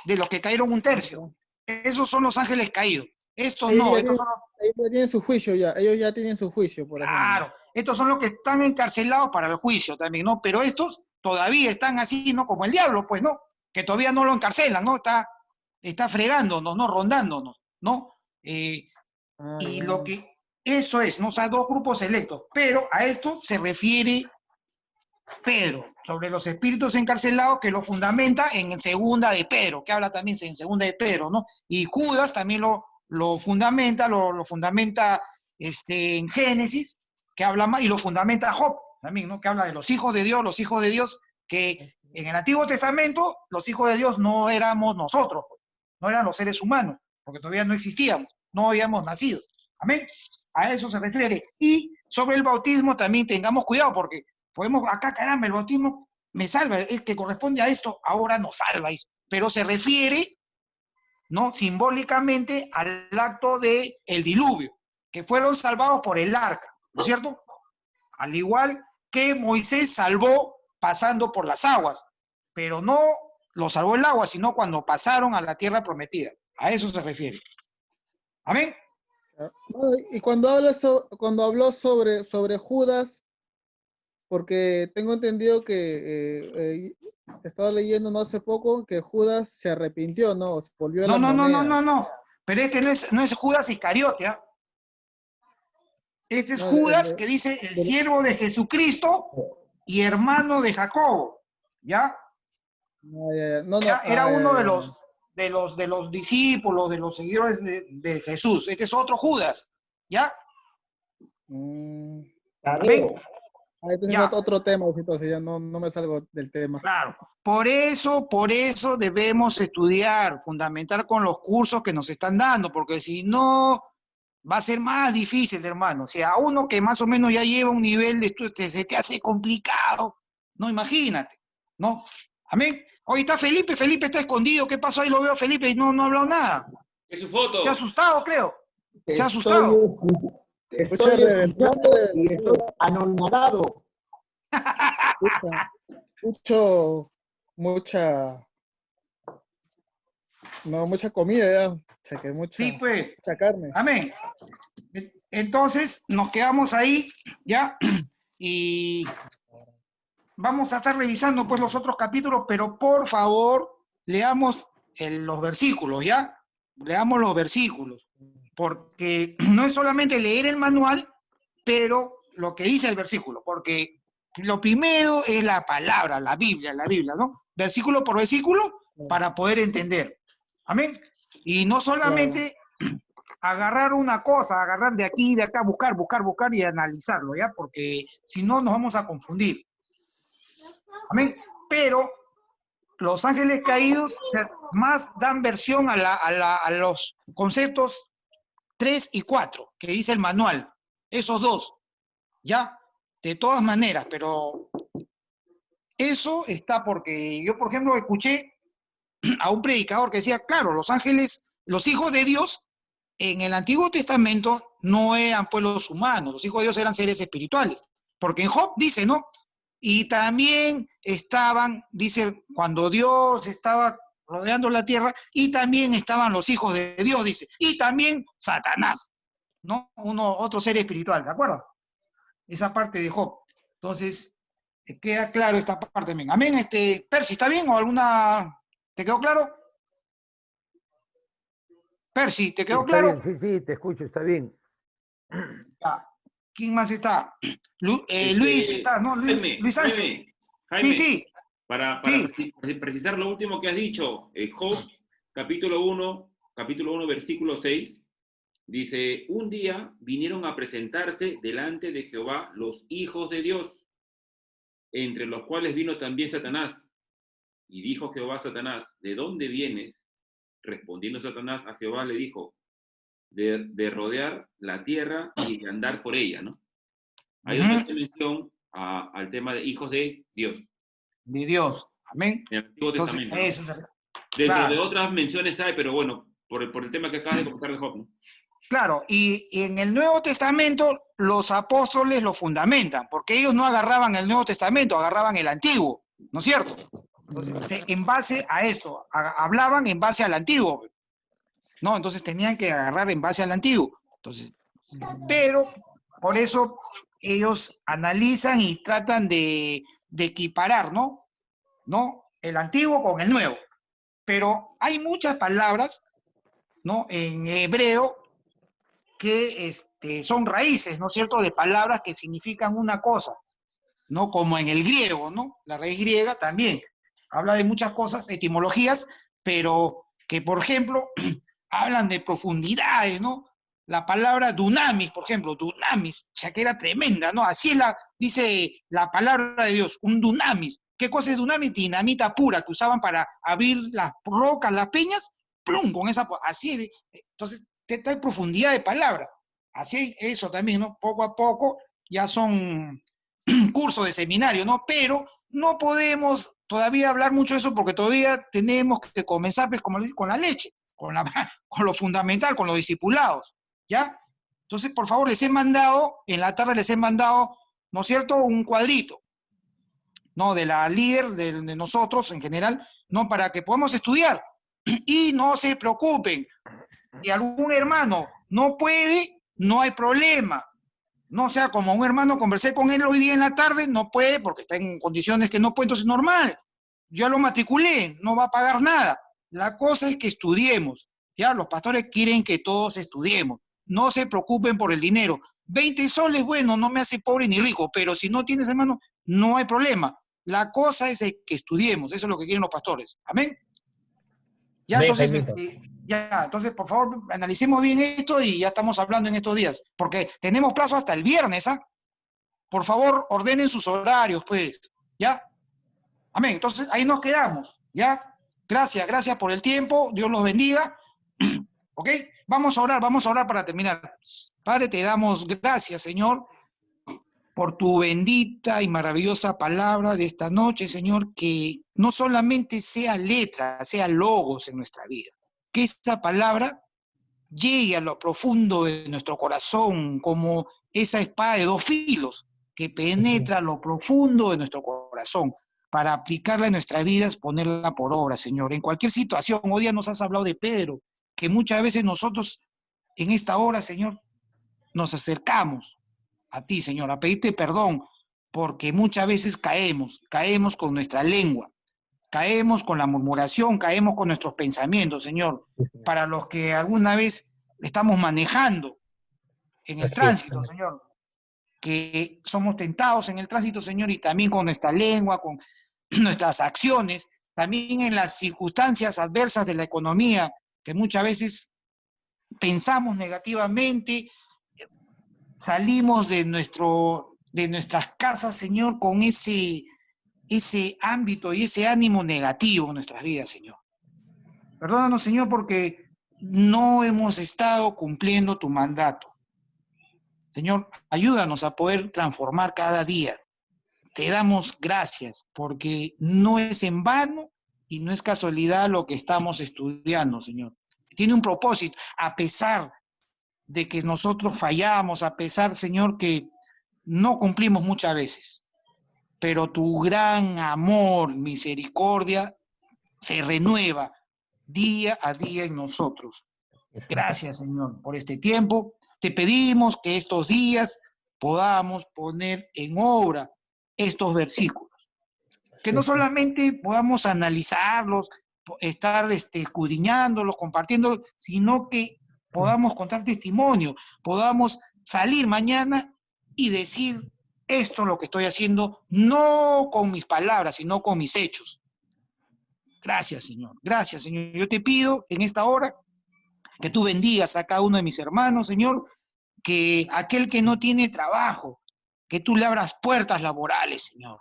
B: De los que cayeron un tercio. Esos son los ángeles caídos. Estos
E: Ellos
B: no,
E: ya
B: estos
E: tienen,
B: son los...
E: ellos ya tienen su juicio ya, ellos ya tienen su juicio, por ejemplo.
B: Claro, estos son los que están encarcelados para el juicio también, ¿no? Pero estos todavía están así, ¿no? Como el diablo, pues, ¿no? Que todavía no lo encarcelan, ¿no? Está fregándonos, ¿no? Rondándonos, ¿no?
E: Ah,
B: Y lo
E: ya.
B: que... Eso es, ¿no? O sea, dos grupos selectos. Pero a esto se refiere Pedro, sobre los espíritus encarcelados, que lo fundamenta en segunda de Pedro, que habla también en segunda de Pedro, ¿no? Y Judas también lo fundamenta, lo fundamenta en Génesis, que habla más, y lo fundamenta Job también, ¿no? Que habla de los hijos de Dios, que en el Antiguo Testamento los hijos de Dios no éramos nosotros, no eran los seres humanos, porque todavía no existíamos, no habíamos nacido. Amén. A eso se refiere. Y sobre el bautismo también tengamos cuidado, porque podemos, acá caramba, el bautismo me salva, el que corresponde a esto ahora nos salváis, pero se refiere, ¿no? Simbólicamente al acto del diluvio, que fueron salvados por el arca, ¿no es cierto? Al igual que Moisés salvó pasando por las aguas, pero no lo salvó el agua, sino cuando pasaron a la tierra prometida. A eso se refiere. Amén.
E: Bueno, y cuando habló sobre Judas, porque tengo entendido que estaba leyendo no hace poco que Judas se arrepintió, ¿no? Se volvió a
B: No,
E: la
B: no, no, no,
E: moneda.
B: no, no. Pero este no es Judas Iscariote, ¿eh? Este es
E: No,
B: Judas que dice el siervo de Jesucristo y hermano de Jacobo, ¿ya?
E: no,
B: Ya era uno de
E: ya.
B: los discípulos, de los seguidores de Jesús. Este es otro Judas, ¿ya? Amén.
E: Este es
B: Ya,
E: otro tema, entonces ya no me salgo del tema.
B: claro. Por eso debemos estudiar, fundamentar con los cursos que nos están dando, porque si no, va a ser más difícil, hermano. O sea, a uno que más o menos ya lleva un nivel de estudio, se te hace complicado. No, imagínate, ¿no? Amén. Hoy está Felipe está escondido. ¿Qué pasó ahí? Lo veo a Felipe y no ha hablado nada.
D: Es su
B: Se ha
D: foto.
B: asustado, creo. Se ha
C: Estoy,
B: asustado.
E: Mucha
C: estoy escuchando y estoy anonadado.
E: mucha, no, mucha comida ya. O sea, que
B: Sí, pues.
E: mucha carne.
B: Amén. Entonces, nos quedamos ahí, ¿ya? Y vamos a estar revisando pues los otros capítulos, pero por favor, leamos los versículos, ¿ya? Leamos los versículos, porque no es solamente leer el manual, pero lo que dice el versículo, porque lo primero es la palabra, la Biblia, ¿no? Versículo por versículo para poder entender. Amén. Y no solamente agarrar una cosa, agarrar de aquí y de acá, buscar y analizarlo, ¿ya? Porque si no nos vamos a confundir. Amén. Pero los ángeles caídos más dan versión a los conceptos 3 y 4 que dice el manual. Esos dos, ¿ya? De todas maneras, pero eso está porque yo, por ejemplo, escuché a un predicador que decía, claro, los ángeles, los hijos de Dios, en el Antiguo Testamento no eran pueblos humanos, los hijos de Dios eran seres espirituales. Porque en Job dice, ¿no? Y también estaban, dice, cuando Dios estaba rodeando la tierra, y también estaban los hijos de Dios, dice, y también Satanás, ¿no? Otro ser espiritual, ¿de acuerdo? Esa parte de Job. Entonces, queda claro esta parte también. Amén, Percy, ¿está bien? ¿O alguna... ¿Te quedó claro? Percy, ¿te quedó
C: Está
B: claro?
C: bien, sí, te escucho, está bien.
B: Ya. ¿Quién más está? Luis está, ¿no? Luis Sánchez.
D: Jaime,
B: Sí.
D: para
B: Sí.
D: precisar lo último que has dicho, Job, capítulo 1, versículo 6, dice, un día vinieron a presentarse delante de Jehová los hijos de Dios, entre los cuales vino también Satanás. Y dijo Jehová a Satanás, ¿de dónde vienes? Respondiendo Satanás a Jehová le dijo, de rodear la tierra y de andar por ella, ¿no? Hay donde hace mención al tema de hijos de Dios.
B: De Dios. Amén.
D: En el Antiguo Testamento.
B: Eso
D: Dentro
B: claro.
D: de otras menciones hay, pero bueno, por el tema que acabas de comentar de Job, ¿no?
B: Claro, y en el Nuevo Testamento los apóstoles lo fundamentan, porque ellos no agarraban el Nuevo Testamento, agarraban el Antiguo, ¿no es cierto? Entonces, en base a esto, hablaban en base al Antiguo, ¿no? Entonces tenían que agarrar en base al Antiguo. Entonces, pero por eso ellos analizan y tratan de equiparar, ¿no? ¿No? El Antiguo con el Nuevo. Pero hay muchas palabras, ¿no? En hebreo que son raíces, ¿no es cierto?, de palabras que significan una cosa, ¿no? Como en el griego, ¿no? La raíz griega también habla de muchas cosas, etimologías, pero que, por ejemplo, hablan de profundidades, ¿no? La palabra dunamis, por ejemplo, dunamis, o sea, que era tremenda, ¿no? Así dice la palabra de Dios, un dunamis. ¿Qué cosa es dunamis? Dinamita pura que usaban para abrir las rocas, las peñas, plum, con esa, así, entonces, hay profundidad de palabra. Así, eso también, ¿no? Poco a poco ya son cursos de seminario, ¿no? Pero no podemos todavía hablar mucho de eso porque todavía tenemos que comenzar, pues, como les digo, con la leche, con lo fundamental, con los discipulados, ¿ya? Entonces, por favor, les he mandado, en la tarde les he mandado, ¿no es cierto?, un cuadrito, ¿no?, de la líder, de nosotros en general, ¿no?, para que podamos estudiar. Y no se preocupen, si algún hermano no puede, no hay problema. No, o sea, como un hermano, conversé con él hoy día en la tarde, no puede porque está en condiciones que no puede, entonces normal. Ya lo matriculé, no va a pagar nada. La cosa es que estudiemos. Ya, los pastores quieren que todos estudiemos. No se preocupen por el dinero. 20 soles, bueno, no me hace pobre ni rico, pero si no tienes, hermano, no hay problema. La cosa es de que estudiemos, eso es lo que quieren los pastores. Amén. Ya,
A: Amén,
B: entonces,
A: Jaimito.
B: ya, entonces, por favor, analicemos bien esto y ya estamos hablando en estos días, porque tenemos plazo hasta el viernes, ¿ah? Por favor, ordenen sus horarios, pues, ¿ya? Amén. Entonces, ahí nos quedamos, ¿ya? Gracias por el tiempo, Dios los bendiga, ¿ok? Vamos a orar para terminar. Padre, te damos gracias, Señor, por tu bendita y maravillosa palabra de esta noche, Señor, que no solamente sea letra, sea logos en nuestra vida, que esta palabra llegue a lo profundo de nuestro corazón como esa espada de dos filos que penetra lo profundo de nuestro corazón para aplicarla en nuestras vidas, ponerla por obra, Señor. En cualquier situación, hoy día nos has hablado de Pedro, que muchas veces nosotros en esta hora, Señor, nos acercamos a ti, Señor, a pedirte perdón, porque muchas veces caemos con nuestra lengua, caemos con la murmuración, caemos con nuestros pensamientos, Señor. Para los que alguna vez estamos manejando en el tránsito, Señor, que somos tentados en el tránsito, Señor, y también con nuestra lengua, con nuestras acciones, también en las circunstancias adversas de la economía, que muchas veces pensamos negativamente, salimos de nuestras casas, Señor, con ese ámbito y ese ánimo negativo en nuestras vidas, Señor. Perdónanos, Señor, porque no hemos estado cumpliendo tu mandato. Señor, ayúdanos a poder transformar cada día. Te damos gracias, porque no es en vano y no es casualidad lo que estamos estudiando, Señor. Tiene un propósito, a pesar de que nosotros fallamos, a pesar, Señor, que no cumplimos muchas veces. Pero tu gran amor, misericordia, se renueva día a día en nosotros. Gracias, Señor, por este tiempo. Te pedimos que estos días podamos poner en obra estos versículos. Que no solamente podamos analizarlos, estar escudriñándolos, compartiéndolos, sino que podamos contar testimonio, podamos salir mañana y decir, esto es lo que estoy haciendo, no con mis palabras, sino con mis hechos. Gracias, Señor. Gracias, Señor. Yo te pido en esta hora que tú bendigas a cada uno de mis hermanos, Señor, que aquel que no tiene trabajo, que tú le abras puertas laborales, Señor.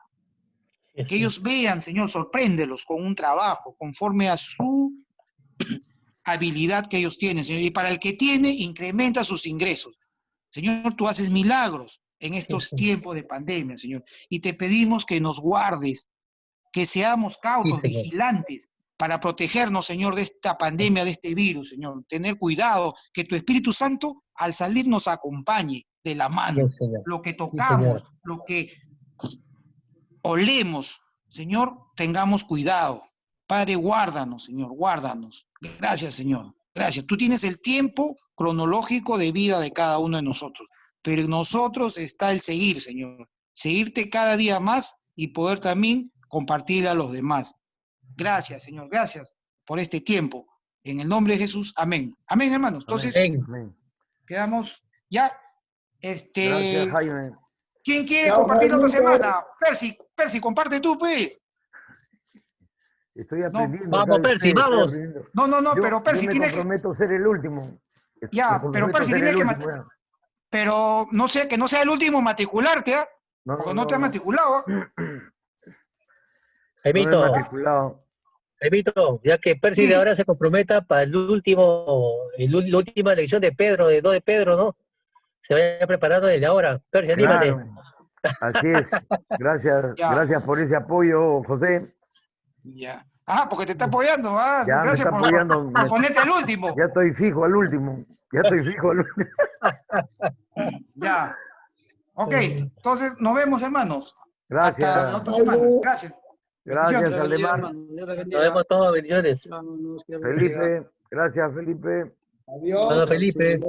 B: Que ellos vean, Señor, sorpréndelos con un trabajo conforme a su habilidad que ellos tienen, Señor. Y para el que tiene, incrementa sus ingresos. Señor, tú haces milagros en estos tiempos de pandemia, Señor. Y te pedimos que nos guardes, que seamos cautos, vigilantes, para protegernos, Señor, de esta pandemia, de este virus, Señor. Tener cuidado, que tu Espíritu Santo al salir nos acompañe de la mano.
A: Sí, Señor.
B: Lo que tocamos,
A: Señor.
B: lo que olemos, Señor, tengamos cuidado. Padre, guárdanos, Señor, guárdanos. Gracias, Señor. Gracias. Tú tienes el tiempo cronológico de vida de cada uno de nosotros, pero en nosotros está el seguir, Señor. Seguirte cada día más y poder también compartir a los demás. Gracias, Señor. Gracias por este tiempo. En el nombre de Jesús. Amén. Amén, hermanos. Entonces,
A: Amén.
C: Amén.
B: quedamos ya.
C: Gracias, Jaime.
B: ¿Quién quiere
C: Ya,
B: compartir otra
C: Jaime.
B: semana? Percy, comparte tú, pues.
C: Estoy aprendiendo.
A: Vamos,
C: acá de
A: Percy,
C: ustedes, estoy
A: vamos.
C: aprendiendo.
B: No,
C: Yo-
B: pero Percy
C: yo me
B: tienes que...
C: comprometo a ser el último.
B: Ya,
C: Me
B: pero
C: comprometo a
B: Percy
C: ser
B: tienes
C: el
B: que...
C: último, ya.
B: Pero no sé, que no sea el último matricularte, ¿ah? Porque no te has matriculado, ¿ah?
C: No me he
A: Jaimito,
C: matriculado.
A: Jaimito, ya que Percy
B: Sí.
A: de ahora se comprometa para la última elección de Pedro, de 2 de Pedro, ¿no? Se vaya preparando desde ahora. Percy, anímate.
C: Claro. Así es. Gracias,
B: Ya.
C: gracias por ese apoyo, José.
B: Ya. Ah, porque te está apoyando, ¿ah?
C: Ya me
B: Gracias
C: está apoyando.
B: por ponerte al último.
C: Ya estoy fijo al último. Ya estoy fijo al último.
B: Ya. Ok, entonces nos vemos, hermanos. Hasta la
C: Gracias.
B: otra semana. Gracias.
C: Gracias,
B: Bendiciones.
C: Aldemar.
A: Nos vemos todos, bendiciones.
C: Felipe. Gracias, Felipe.
A: Hola, Felipe.